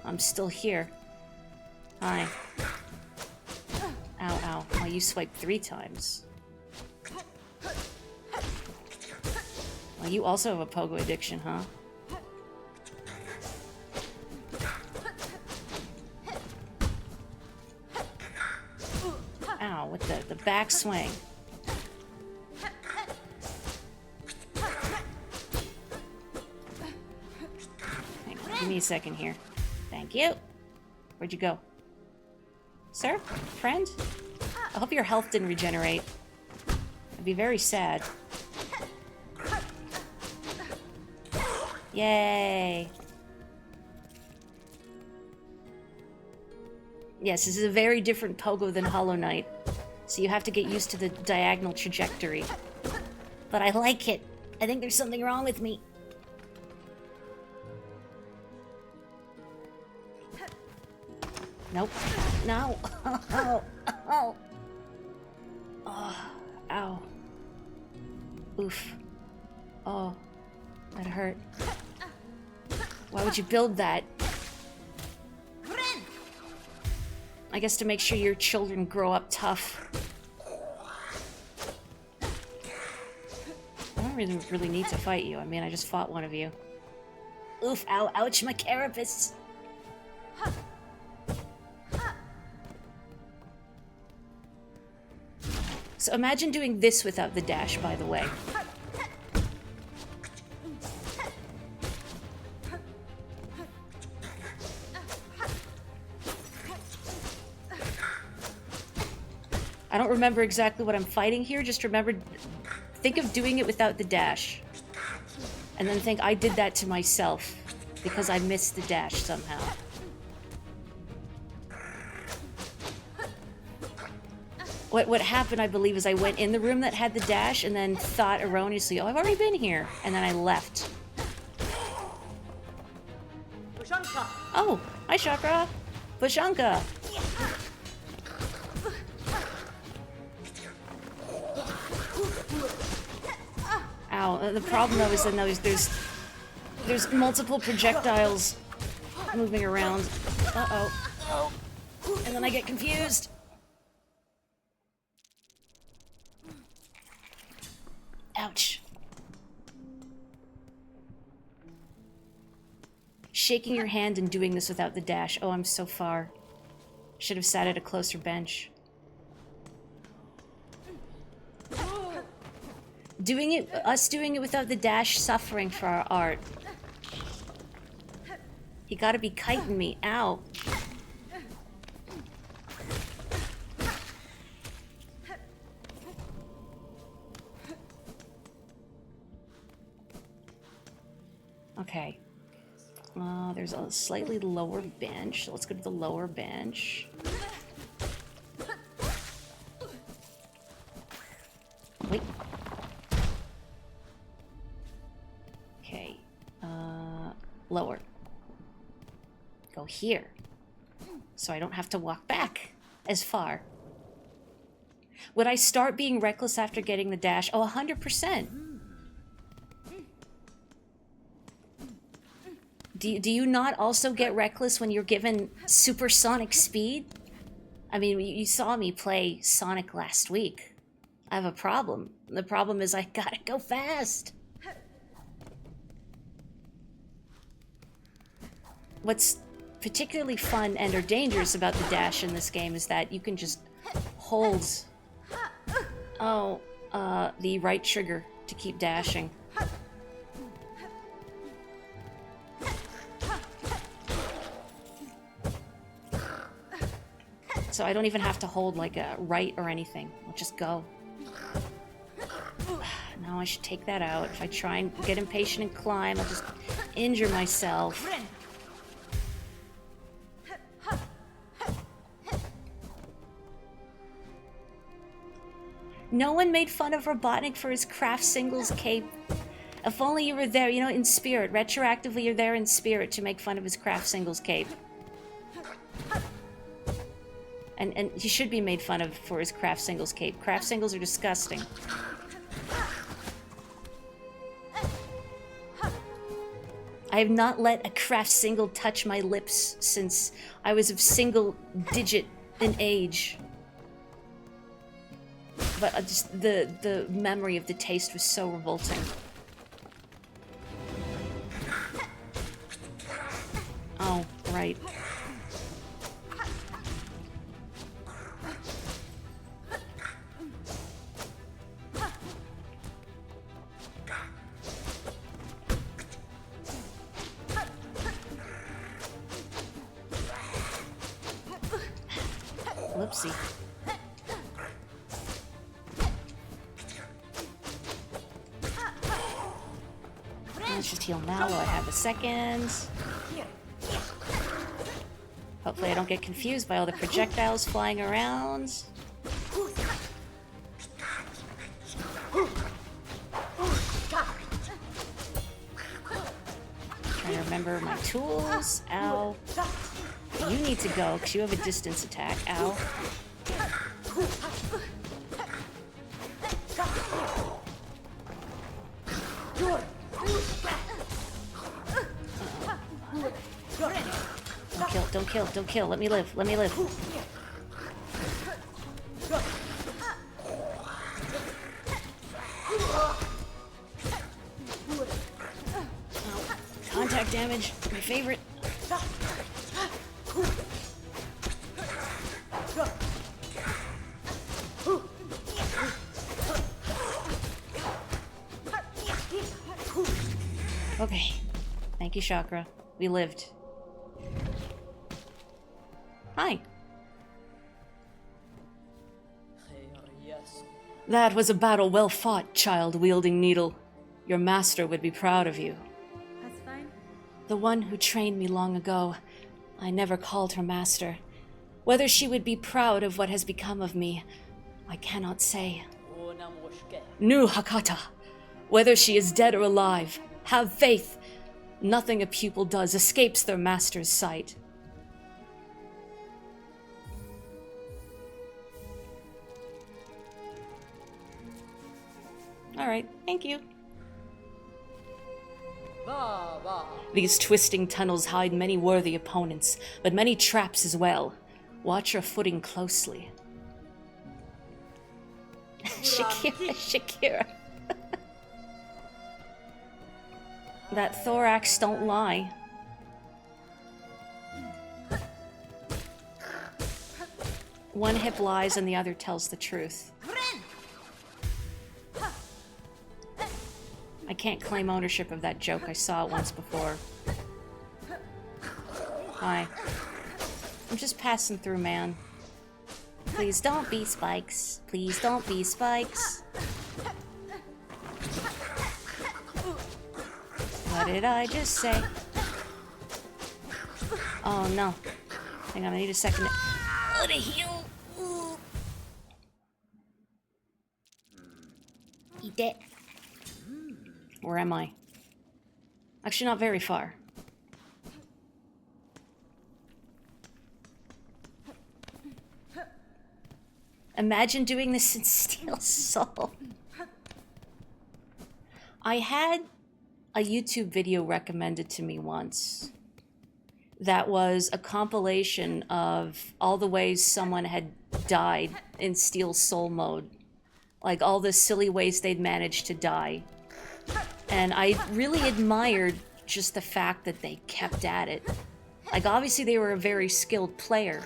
I'm still here. Hi. Ow, ow. Oh, you swiped 3 times. Well, you also have a pogo addiction, huh? Ow, with the backswing. Give me a second here. Thank you. Where'd you go? Sir? Friend? I hope your health didn't regenerate. I'd be very sad. Yay! Yes, this is a very different pogo than Hollow Knight. So you have to get used to the diagonal trajectory. But I like it. I think there's something wrong with me. Nope. No. Oh. Oh. Oh. Ow. Oof. Oh. That hurt. Why would you build that? I guess to make sure your children grow up tough. I don't really need to fight you. I mean, I just fought one of you. Oof, ow, ouch, my carapace. So imagine doing this without the dash, by the way. I don't remember exactly what I'm fighting here, just remember, think of doing it without the dash. And then think, I did that to myself, because I missed the dash somehow. What happened, I believe, is I went in the room that had the dash and then thought erroneously, oh, I've already been here. And then I left. Oh, hi, Chakra. Pushanka. Ow. The problem, though, is that there's multiple projectiles moving around. Uh-oh. Oh. And then I get confused. Ouch. Shaking your hand and doing this without the dash. Oh, I'm so far. Should have sat at a closer bench. Us doing it without the dash, suffering for our art. You gotta be kiting me. Ow. Okay. There's a slightly lower bench. So let's go to the lower bench. Wait. Okay. Lower. Go here. So I don't have to walk back as far. Would I start being reckless after getting the dash? Oh, 100%. Do you not also get reckless when you're given supersonic speed? I mean, you saw me play Sonic last week. I have a problem. The problem is I gotta go fast. What's particularly fun and or dangerous about the dash in this game is that you can just hold the right trigger to keep dashing. So I don't even have to hold like a right or anything. I'll just go. No, I should take that out. If I try and get impatient and climb, I'll just injure myself. No one made fun of Robotnik for his craft singles cape. If only you were there, you know, in spirit. Retroactively, you're there in spirit to make fun of his craft singles cape. And he should be made fun of for his craft singles cape. Craft singles are disgusting. I have not let a craft single touch my lips since I was of single digit in age. But just the memory of the taste was so revolting. Oh, right. Whoopsie. Let's just heal now while I have a second. Hopefully I don't get confused by all the projectiles flying around. Trying to remember my tools. Ow. You need to go, because you have a distance attack. Ow. Don't kill. Let me live. Oh, contact damage, my favorite. Okay. Thank you, Chakra. We lived. Hi. That was a battle well fought, child-wielding needle. Your master would be proud of you. That's fine. The one who trained me long ago. I never called her master. Whether she would be proud of what has become of me, I cannot say. Nu Hakata, whether she is dead or alive, have faith. Nothing a pupil does escapes their master's sight. Alright, thank you. These twisting tunnels hide many worthy opponents, but many traps as well. Watch your footing closely. Shakira. That thorax don't lie. One hip lies and the other tells the truth. I can't claim ownership of that joke. I saw it once before. Hi. I'm just passing through, man. Please don't be spikes. Please don't be spikes. What did I just say? Oh no. Hang on, I need a second to heal. Ooh. Eat it. Where am I? Actually, not very far. Imagine doing this in Steel Soul. I had a YouTube video recommended to me once that was a compilation of all the ways someone had died in Steel Soul mode. Like all the silly ways they'd managed to die. And I really admired just the fact that they kept at it. Like obviously they were a very skilled player.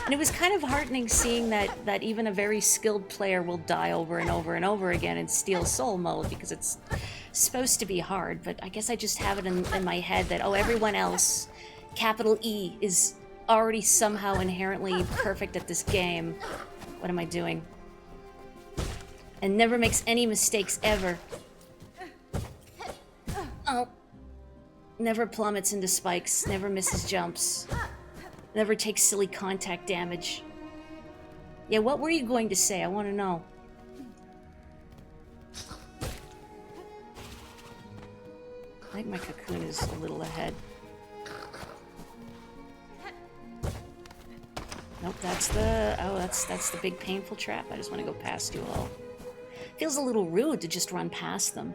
And it was kind of heartening seeing that even a very skilled player will die over and over and over again in Steel Soul mode because it's supposed to be hard, but I guess I just have it in my head that, oh, everyone else, capital E, is already somehow inherently perfect at this game. What am I doing? And never makes any mistakes ever. Oh. Never plummets into spikes, never misses jumps. Never takes silly contact damage. Yeah, what were you going to say? I want to know. I think my cocoon is a little ahead. Nope, that's the... Oh, that's the big painful trap. I just want to go past you all. Feels a little rude to just run past them.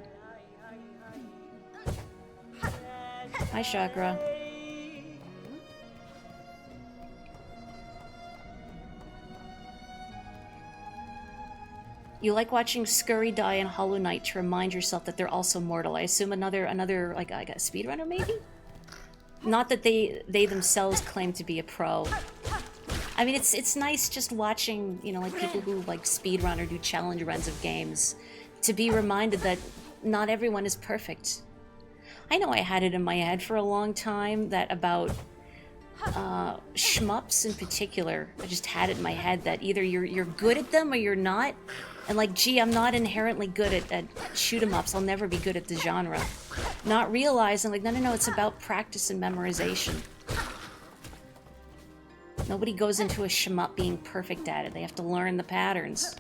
Hi, Chakra. You like watching Scurry die in Hollow Knight to remind yourself that they're also mortal. I assume another like a speedrunner, maybe? Not that they themselves claim to be a pro. I mean, it's nice just watching, you know, like people who like speedrun or do challenge runs of games to be reminded that not everyone is perfect. I know I had it in my head for a long time that about shmups in particular. I just had it in my head that either you're good at them or you're not. And like, gee, I'm not inherently good at shoot 'em ups. I'll never be good at the genre. Not realizing, like, no, it's about practice and memorization. Nobody goes into a shmup being perfect at it. They have to learn the patterns.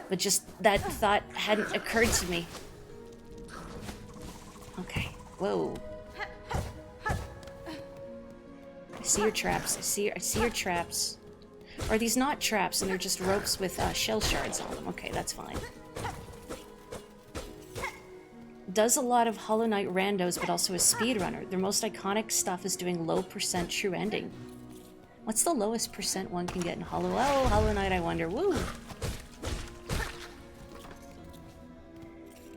But just that thought hadn't occurred to me. Okay. Whoa. I see your traps. I see your traps. Or are these not traps and they're just ropes with shell shards on them? Okay, that's fine. Does a lot of Hollow Knight randos, but also a speedrunner. Their most iconic stuff is doing low % true ending. What's the lowest % one can get in Hollow? Oh, Hollow Knight, I wonder. Woo!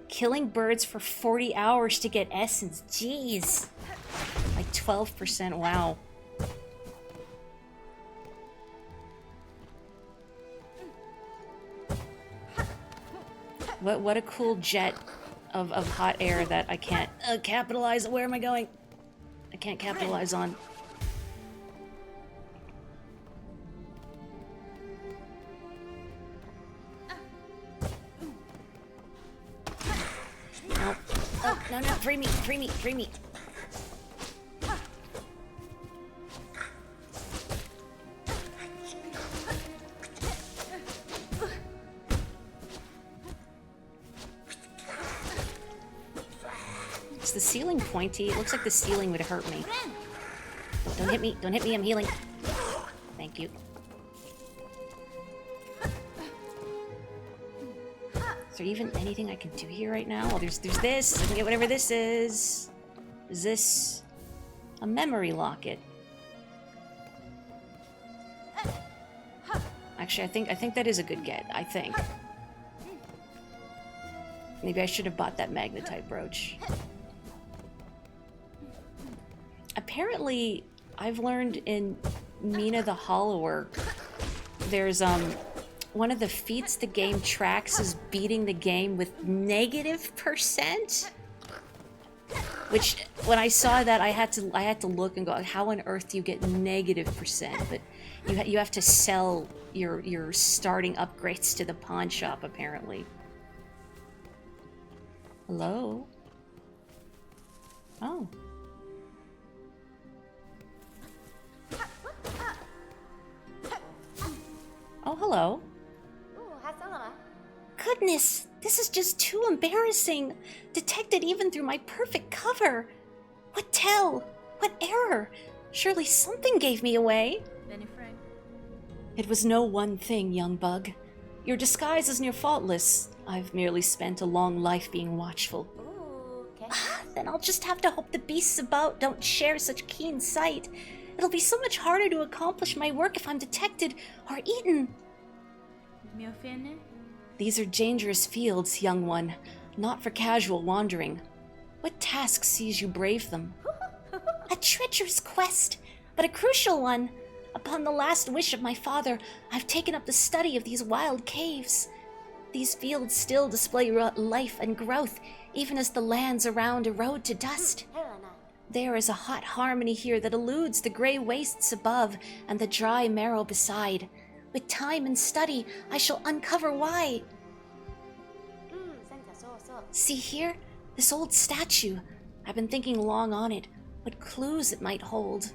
Killing birds for 40 hours to get essence. Jeez. Like 12%. Wow. What a cool jet of hot air that I can't capitalize. Where am I going? I can't capitalize on. Nope. Oh, no, free me, free me, free me. Is the ceiling pointy? It looks like the ceiling would hurt me. Don't hit me. Don't hit me. I'm healing. Thank you. Is there even anything I can do here right now? Well, there's this. I can get whatever this is. Is this a memory locket? Actually, I think that is a good get. I think. Maybe I should have bought that magnetite brooch. Apparently, I've learned in Mina the Hollower, there's one of the feats the game tracks is beating the game with -%. Which, when I saw that, I had to look and go, how on earth do you get -%? But you have to sell your starting upgrades to the pawn shop, apparently. Hello? Oh. Oh, hello. Goodness, this is just too embarrassing. Detected even through my perfect cover. What tell? What error? Surely something gave me away. It was no one thing, young bug. Your disguise is near faultless. I've merely spent a long life being watchful. Then I'll just have to hope the beasts about don't share such keen sight. It'll be so much harder to accomplish my work if I'm detected or eaten. These are dangerous fields, young one, not for casual wandering. What task sees you brave them? A treacherous quest, but a crucial one. Upon the last wish of my father, I've taken up the study of these wild caves. These fields still display life and growth, even as the lands around erode to dust. There is a hot harmony here that eludes the gray wastes above and the dry marrow beside. With time and study, I shall uncover why. See here? This old statue. I've been thinking long on it, what clues it might hold.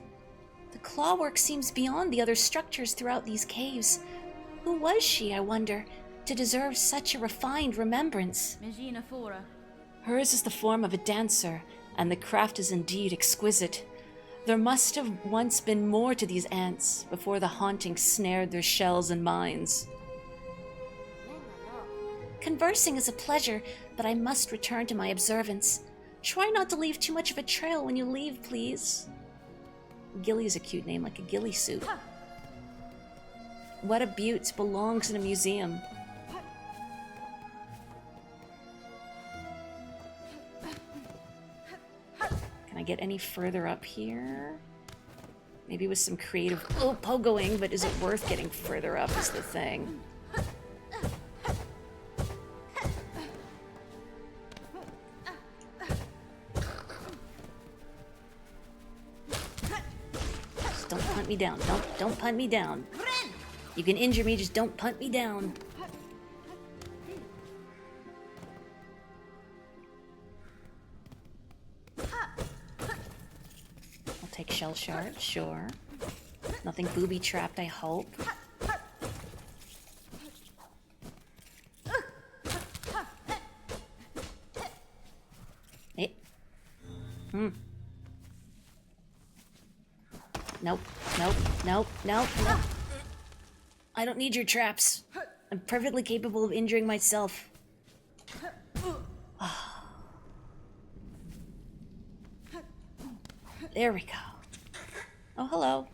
The clawwork seems beyond the other structures throughout these caves. Who was she, I wonder, to deserve such a refined remembrance? Hers is the form of a dancer, and the craft is indeed exquisite. There must have once been more to these ants before the haunting snared their shells and minds. Conversing is a pleasure, but I must return to my observance. Try not to leave too much of a trail when you leave, please. Gilly is a cute name, like a ghillie suit. What a beaut, belongs in a museum. Can I get any further up here? Maybe with some creative pogoing, but is it worth getting further up is the thing. Just don't punt me down. Don't punt me down. You can injure me, just don't punt me down. Take shell shard, sure. Nothing booby-trapped, I hope. Hey. Nope, nope, nope, nope, nope. I don't need your traps. I'm perfectly capable of injuring myself. There we go. Oh, hello.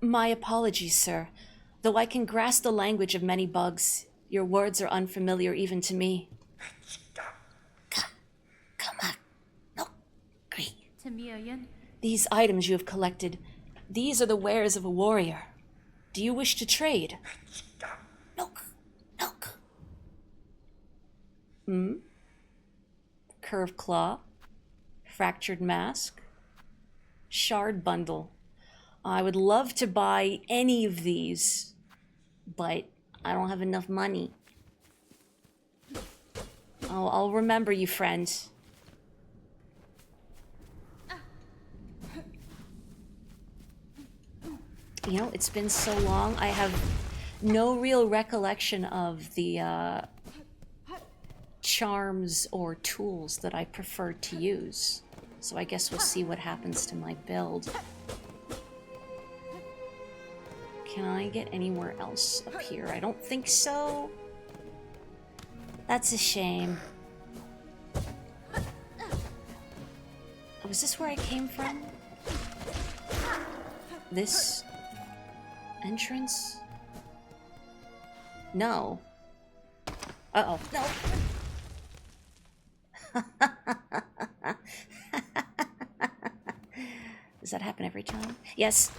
My apologies, sir. Though I can grasp the language of many bugs, your words are unfamiliar even to me. These items you have collected, these are the wares of a warrior. Do you wish to trade? Curved claw, fractured mask, shard bundle. I would love to buy any of these, but I don't have enough money. I'll remember you, friend. You know, it's been so long. I have no real recollection of the charms or tools that I prefer to use. So I guess we'll see what happens to my build. Can I get anywhere else up here? I don't think so. That's a shame. Oh, is this where I came from? This entrance? No. Uh-oh. No. Does that happen every time? Yes.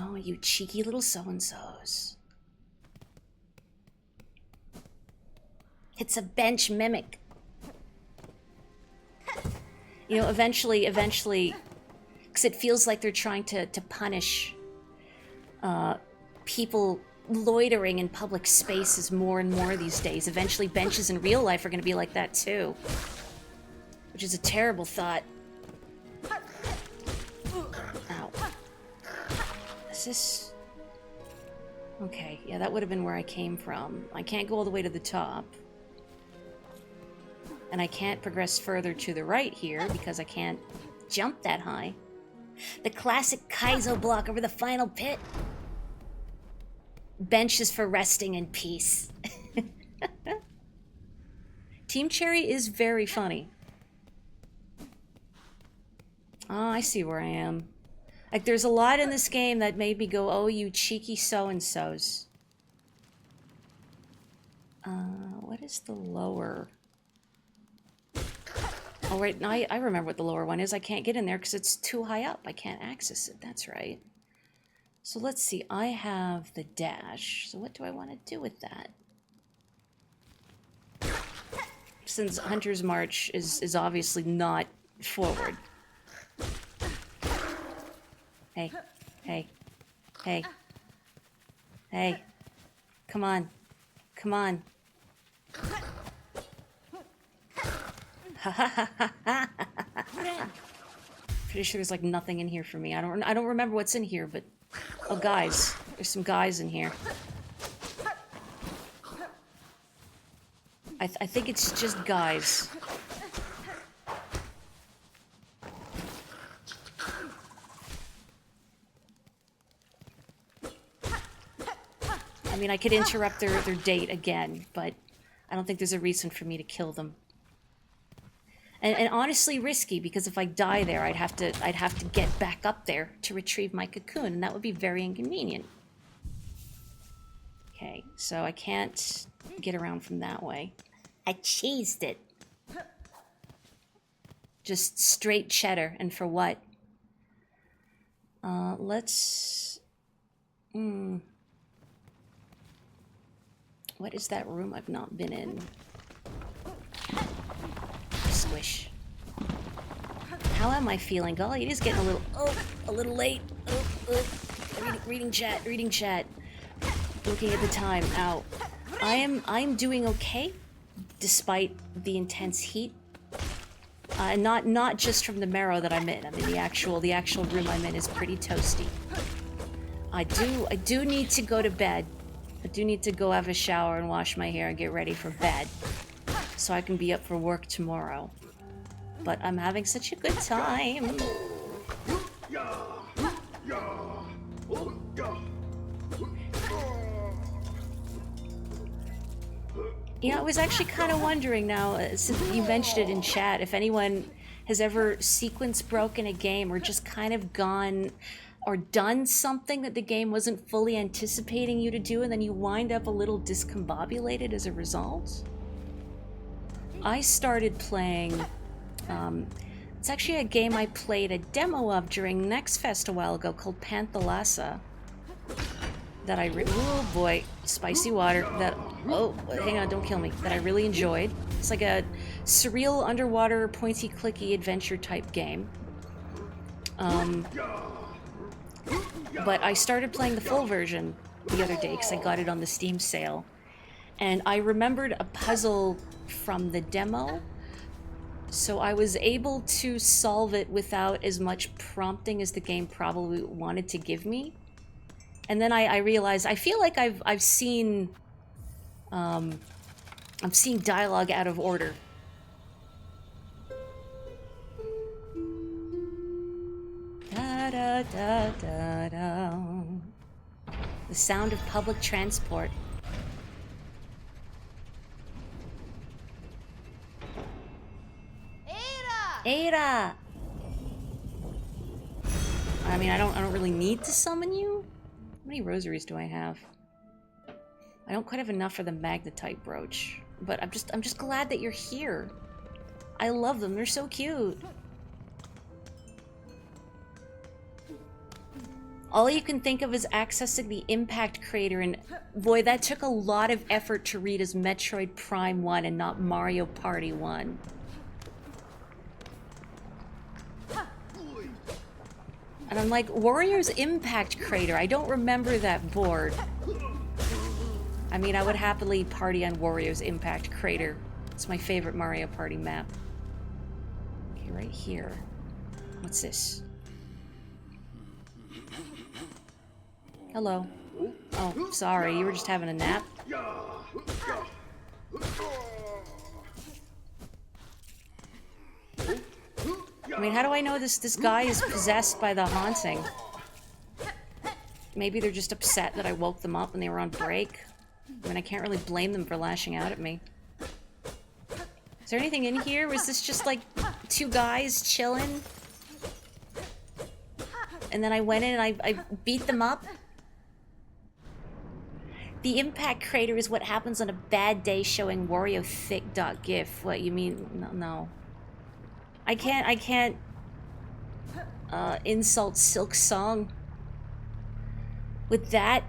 Oh, you cheeky little so-and-sos. It's a bench mimic. You know, eventually, because it feels like they're trying to punish people loitering in public spaces more and more these days. Eventually, benches in real life are going to be like that too. Which is a terrible thought. Ow. Is this... Okay, yeah, that would have been where I came from. I can't go all the way to the top. And I can't progress further to the right here because I can't jump that high. The classic Kaizo block over the final pit. Bench is for resting in peace. Team Cherry is very funny. Oh, I see where I am. Like, there's a lot in this game that made me go, oh, you cheeky so-and-sos. What is the lower... Oh, right, now I remember what the lower one is. I can't get in there because it's too high up. I can't access it, that's right. So let's see, I have the dash. So what do I want to do with that? Since Hunter's March is obviously not forward. Hey, hey, hey, hey, come on, come on. Pretty sure there's like nothing in here for me. I don't remember what's in here, but oh, guys, there's some guys in here. I think it's just guys. I mean, I could interrupt their date again, but I don't think there's a reason for me to kill them. And honestly risky, because if I die there, I'd have to get back up there to retrieve my cocoon, and that would be very inconvenient. Okay, so I can't get around from that way. I cheesed it. Just straight cheddar, and for what? Let's... What is that room I've not been in? Squish. How am I feeling? Golly, it is getting a little late. Reading chat. Looking at the time. Ow. I'm doing okay, despite the intense heat. Not just from the marrow that I'm in. I mean, the actual room I'm in is pretty toasty. I do need to go to bed. I do need to go have a shower and wash my hair and get ready for bed, so I can be up for work tomorrow. But I'm having such a good time. You know, I was actually kind of wondering now, since you mentioned it in chat, if anyone has ever sequence broken a game or just kind of gone or done something that the game wasn't fully anticipating you to do, and then you wind up a little discombobulated as a result. I started playing, it's actually a game I played a demo of during Next Fest a while ago called Panthalassa. That oh boy, spicy water, oh, hang on, don't kill me, that I really enjoyed. It's like a surreal underwater pointy clicky adventure type game. But I started playing the full version the other day because I got it on the Steam sale. And I remembered a puzzle from the demo So I was able to solve it without as much prompting as the game probably wanted to give me. And then I realized, I feel like I've seen dialogue out of order. Da da da da da. The sound of public transport. Ada! I mean, I don't really need to summon you. How many rosaries do I have? I don't quite have enough for the magnetite brooch, but I'm just glad that you're here. I love them. They're so cute. All you can think of is accessing the impact crater, and boy, that took a lot of effort to read as Metroid Prime 1 and not Mario Party 1. And I'm like, Warrior's Impact Crater. I don't remember that board. I mean, I would happily party on Warrior's Impact Crater. It's my favorite Mario Party map. Okay, right here. What's this? Hello. Oh, sorry. You were just having a nap? I mean, how do I know this guy is possessed by the haunting? Maybe they're just upset that I woke them up when they were on break. I mean, I can't really blame them for lashing out at me. Is there anything in here? Was this just like two guys chilling? And then I went in and I beat them up? The impact crater is what happens on a bad day showing Wario thick.gif. What, you mean? No. I can't insult Silksong with that.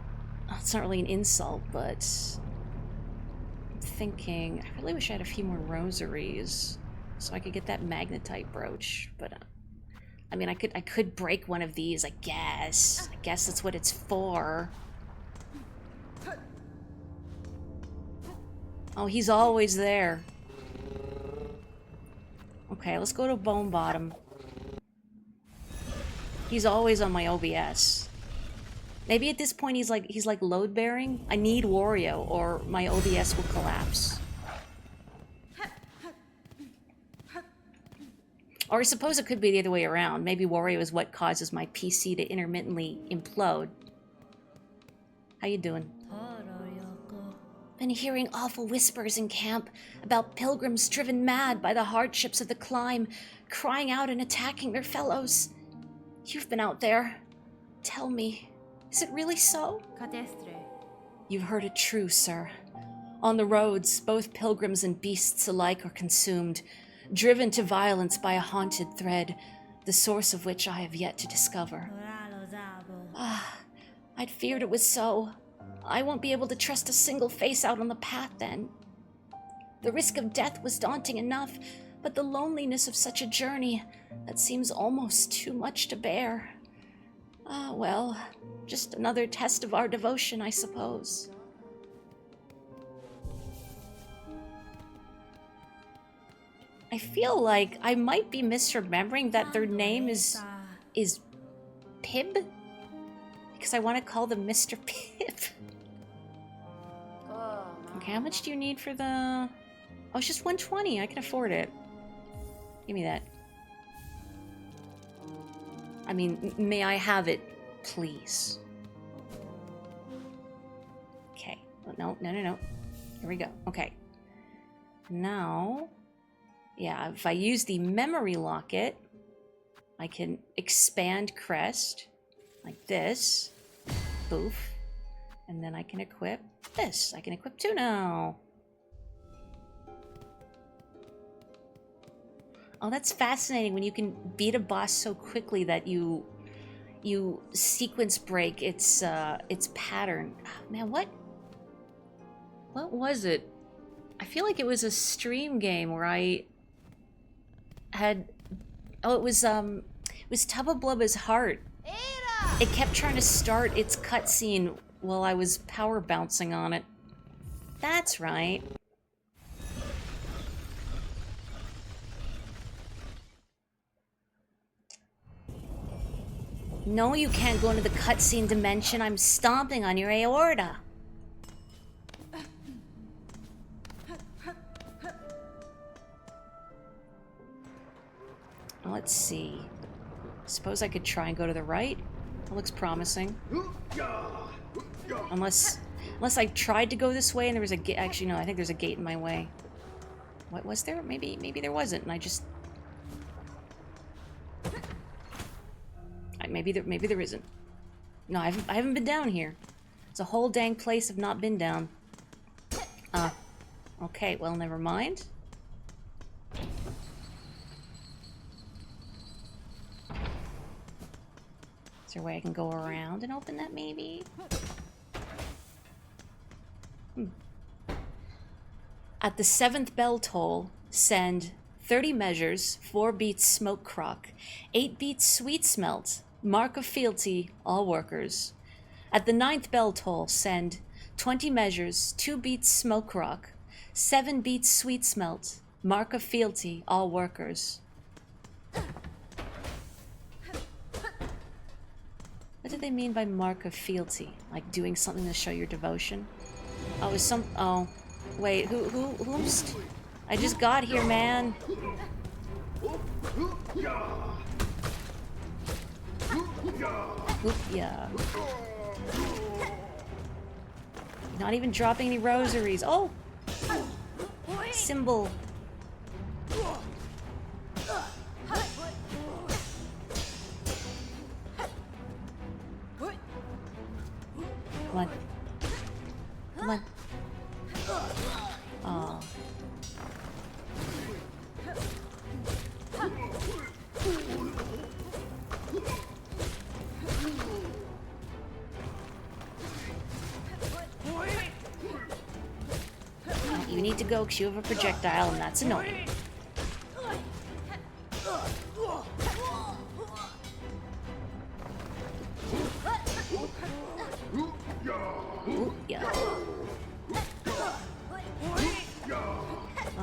Oh, it's not really an insult, but I'm thinking I really wish I had a few more rosaries so I could get that magnetite brooch. But I mean, I could break one of these. I guess that's what it's for. Oh, he's always there. Okay, let's go to Bone Bottom. He's always on my OBS. Maybe at this point he's like load bearing. I need Wario or my OBS will collapse. Or I suppose it could be the other way around. Maybe Wario is what causes my PC to intermittently implode. How you doing? Been hearing awful whispers in camp about pilgrims driven mad by the hardships of the climb, crying out and attacking their fellows. You've been out there. Tell me, is it really so? You've heard it true, sir. On the roads, both pilgrims and beasts alike are consumed, driven to violence by a haunted thread, the source of which I have yet to discover. I'd feared it was so. I won't be able to trust a single face out on the path then. The risk of death was daunting enough, but the loneliness of such a journey, that seems almost too much to bear. Ah, well, just another test of our devotion, I suppose. I feel like I might be misremembering that their name is Pib? Because I want to call them Mr. Pib. Okay, how much do you need for the... Oh, it's just 120. I can afford it. Give me that. I mean, may I have it, please? Okay. No. Here we go. Okay. Now... Yeah, if I use the memory locket, I can expand Crest, like this. Boof. And then I can equip this. I can equip two now. Oh, that's fascinating when you can beat a boss so quickly that you sequence break its pattern. Oh, man, what was it? I feel like it was a stream game where I had... Oh, it was Tubba Blubba's heart. It kept trying to start its cutscene while I was power bouncing on it. That's right. No, you can't go into the cutscene dimension. I'm stomping on your aorta. Let's see. Suppose I could try and go to the right. That looks promising. Unless I tried to go this way and there was a gate. Actually, no, I think there's a gate in my way. What was there? Maybe there wasn't, and I just... Maybe there isn't. No, I haven't been down here. It's a whole dang place I've not been down. Okay, well, never mind. Is there a way I can go around and open that, maybe? At the 7th bell toll, send 30 measures, 4 beats smoke crock, 8 beats sweet smelt, mark of fealty, all workers. At the 9th bell toll, send 20 measures, 2 beats smoke rock, 7 beats sweet smelt, mark of fealty, all workers. What do they mean by mark of fealty? Like doing something to show your devotion? Oh, is some... Oh. Wait, who's... I just got here, man. Oop, yeah. Not even dropping any rosaries. Oh! Symbol. Come on. Come on. Oh. You need to go because you have a projectile and that's annoying. Ooh, yeah.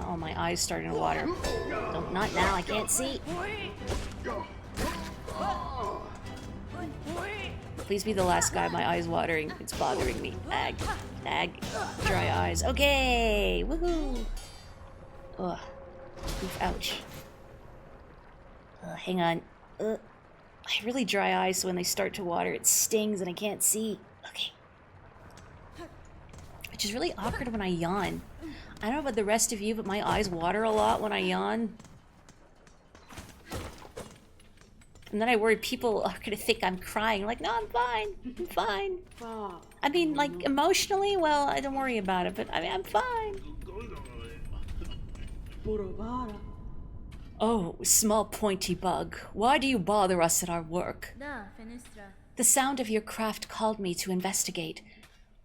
Oh, my eyes starting to water. Don't, not now, I can't see. Please be the last guy. My eyes watering. It's bothering me. Ag. Ag. Dry eyes. Okay! Woohoo! Ugh. Oof, ouch. Hang on. I have really dry eyes, so when they start to water, it stings and I can't see. Okay. Which is really awkward when I yawn. I don't know about the rest of you, but my eyes water a lot when I yawn. And then I worry people are gonna think I'm crying. Like, no, I'm fine. I'm fine. I mean, like, emotionally, well, I don't worry about it, but I mean, I'm fine. Oh, small pointy bug. Why do you bother us at our work? The sound of your craft called me to investigate.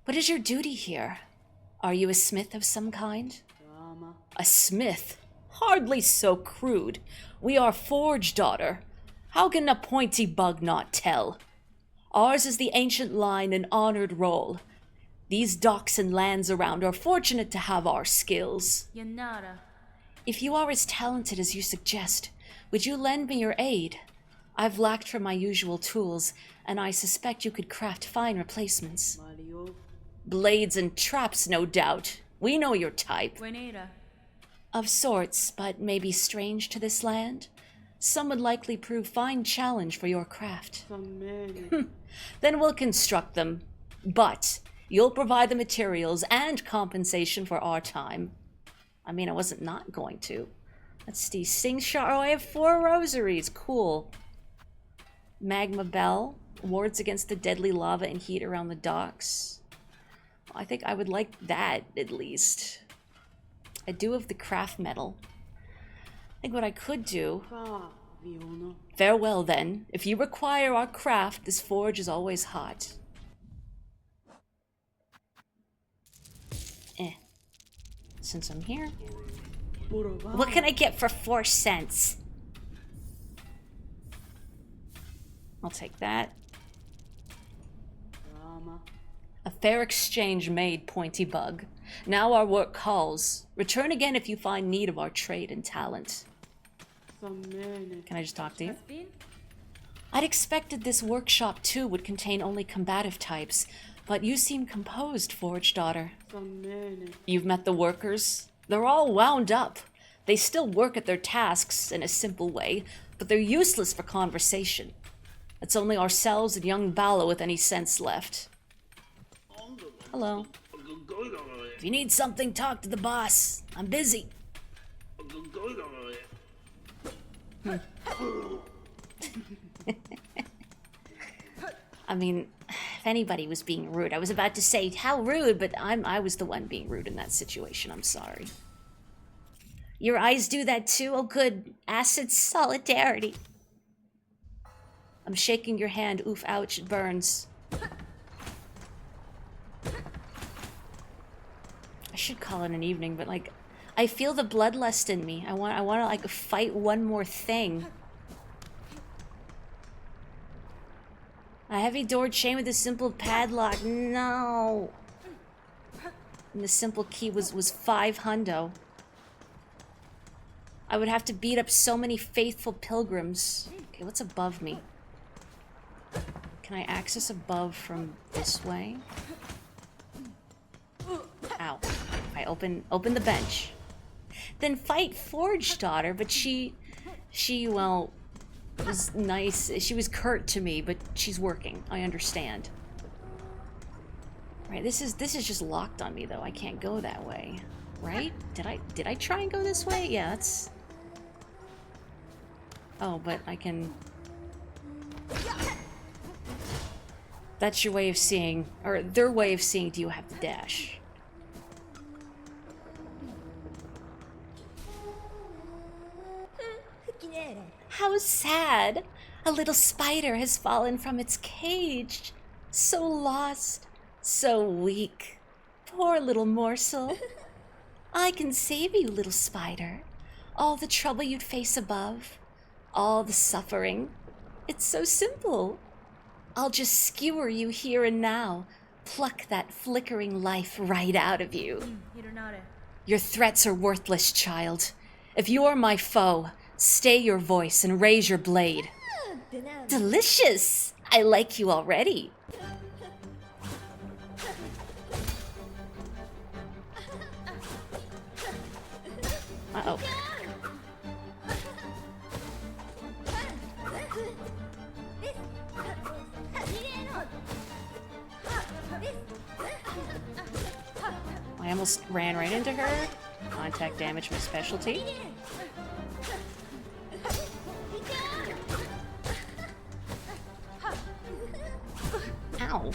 What is your duty here? Are you a smith of some kind? A smith? Hardly so crude. We are forge, daughter. How can a pointy bug not tell? Ours is the ancient line and honored role. These docks and lands around are fortunate to have our skills. If you are as talented as you suggest, would you lend me your aid? I've lacked for my usual tools, and I suspect you could craft fine replacements. Blades and traps, no doubt. We know your type. Of sorts, but maybe strange to this land. Some would likely prove fine challenge for your craft. Then we'll construct them. But you'll provide the materials and compensation for our time. I mean, I wasn't not going to. Let's see. Sing Shar. Oh, I have 4 rosaries. Cool. Magma Bell. Wards against the deadly lava and heat around the docks. I think I would like that, at least. I do have the craft metal. I think what I could do... Farewell, then. If you require our craft, this forge is always hot. Since I'm here. What can I get for 4 cents? I'll take that. A fair exchange made, pointy bug. Now our work calls. Return again if you find need of our trade and talent. Can I just talk to you? I'd expected this workshop too would contain only combative types, but you seem composed, Forge Daughter. You've met the workers? They're all wound up. They still work at their tasks in a simple way, but they're useless for conversation. It's only ourselves and young Bala with any sense left. Hello. If you need something, talk to the boss. I'm busy. I mean, if anybody was being rude, I was about to say how rude, but I was the one being rude in that situation. I'm sorry. Your eyes do that too? Oh good. Acid solidarity. I'm shaking your hand. Oof, ouch, it burns. I should call it an evening, but like, I feel the bloodlust in me. I want to like fight one more thing. A heavy door chain with a simple padlock. No. And the simple key was 5 hundo. I would have to beat up so many faithful pilgrims. Okay, what's above me? Can I access above from this way? Ow. I open the bench. Then fight Forge Daughter, but she, well, was nice. She was curt to me, but she's working. I understand. Right, this is just locked on me though. I can't go that way. Right? Did I try and go this way? Yeah, that's... Oh, but I can... That's your way of seeing, or their way of seeing, do you have to dash? How sad! A little spider has fallen from its cage. So lost, so weak. Poor little morsel. I can save you, little spider. All the trouble you'd face above. All the suffering. It's so simple. I'll just skewer you here and now. Pluck that flickering life right out of you. Your threats are worthless, child. If you're my foe, stay your voice and raise your blade. Delicious! I like you already. Uh-oh. I almost ran right into her. Contact damage, my specialty. Ow.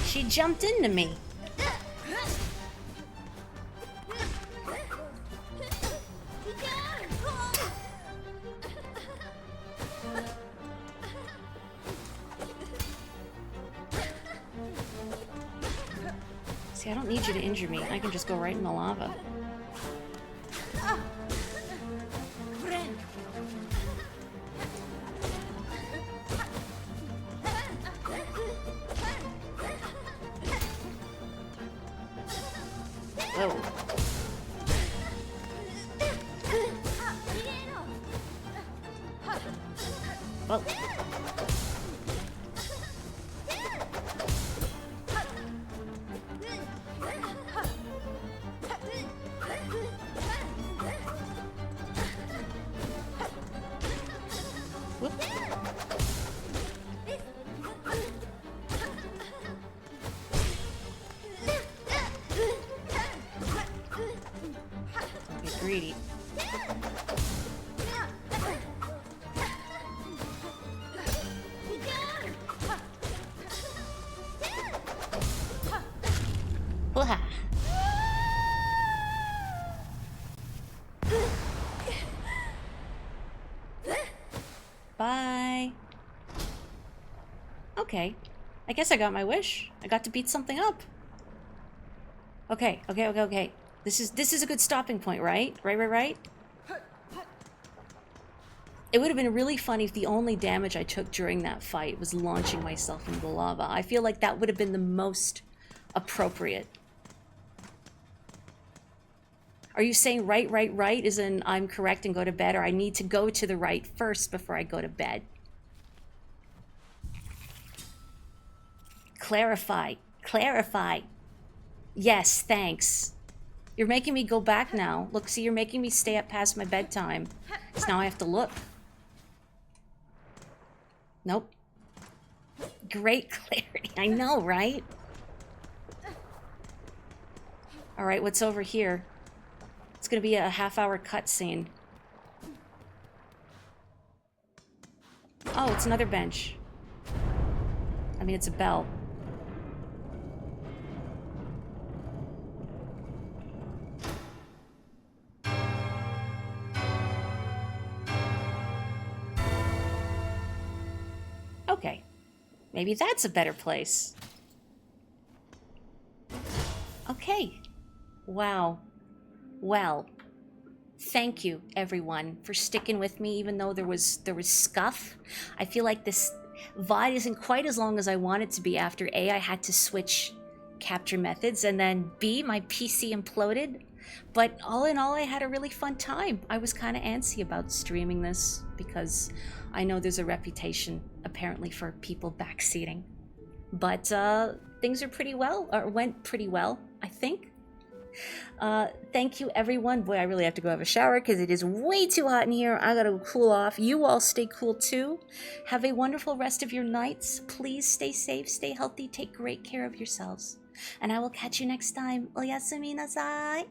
She jumped into me. See, I don't need you to injure me. I can just go right in the lava. Whoa. Whoa. Whoop. Don't get greedy. Wah. Bye. Okay. I guess I got my wish. I got to beat something up. Okay. This is a good stopping point, right? Right? It would have been really funny if the only damage I took during that fight was launching myself into the lava. I feel like that would have been the most appropriate. Are you saying right is in I'm correct and go to bed, or I need to go to the right first before I go to bed? Clarify. Clarify. Yes, thanks. You're making me go back now. Look, see, you're making me stay up past my bedtime. Because now I have to look. Nope. Great clarity. I know, right? Alright, what's over here? It's gonna be a half-hour cutscene. Oh, it's another bench. I mean, it's a bell. Okay. Maybe that's a better place. Okay. Wow. Well, thank you everyone for sticking with me even though there was scuff. I feel like this VOD isn't quite as long as I want it to be after A, I had to switch capture methods, and then B, my PC imploded. But all in all, I had a really fun time. I was kind of antsy about streaming this because I know there's a reputation apparently for people backseating. But things are pretty well, or went pretty well, I think. Thank you everyone. Boy, I really have to go have a shower because it is way too hot in here. I gotta cool off. You all stay cool too. Have a wonderful rest of your nights. Please stay safe, stay healthy, take great care of yourselves. And I will catch you next time. Oyasumi nasai.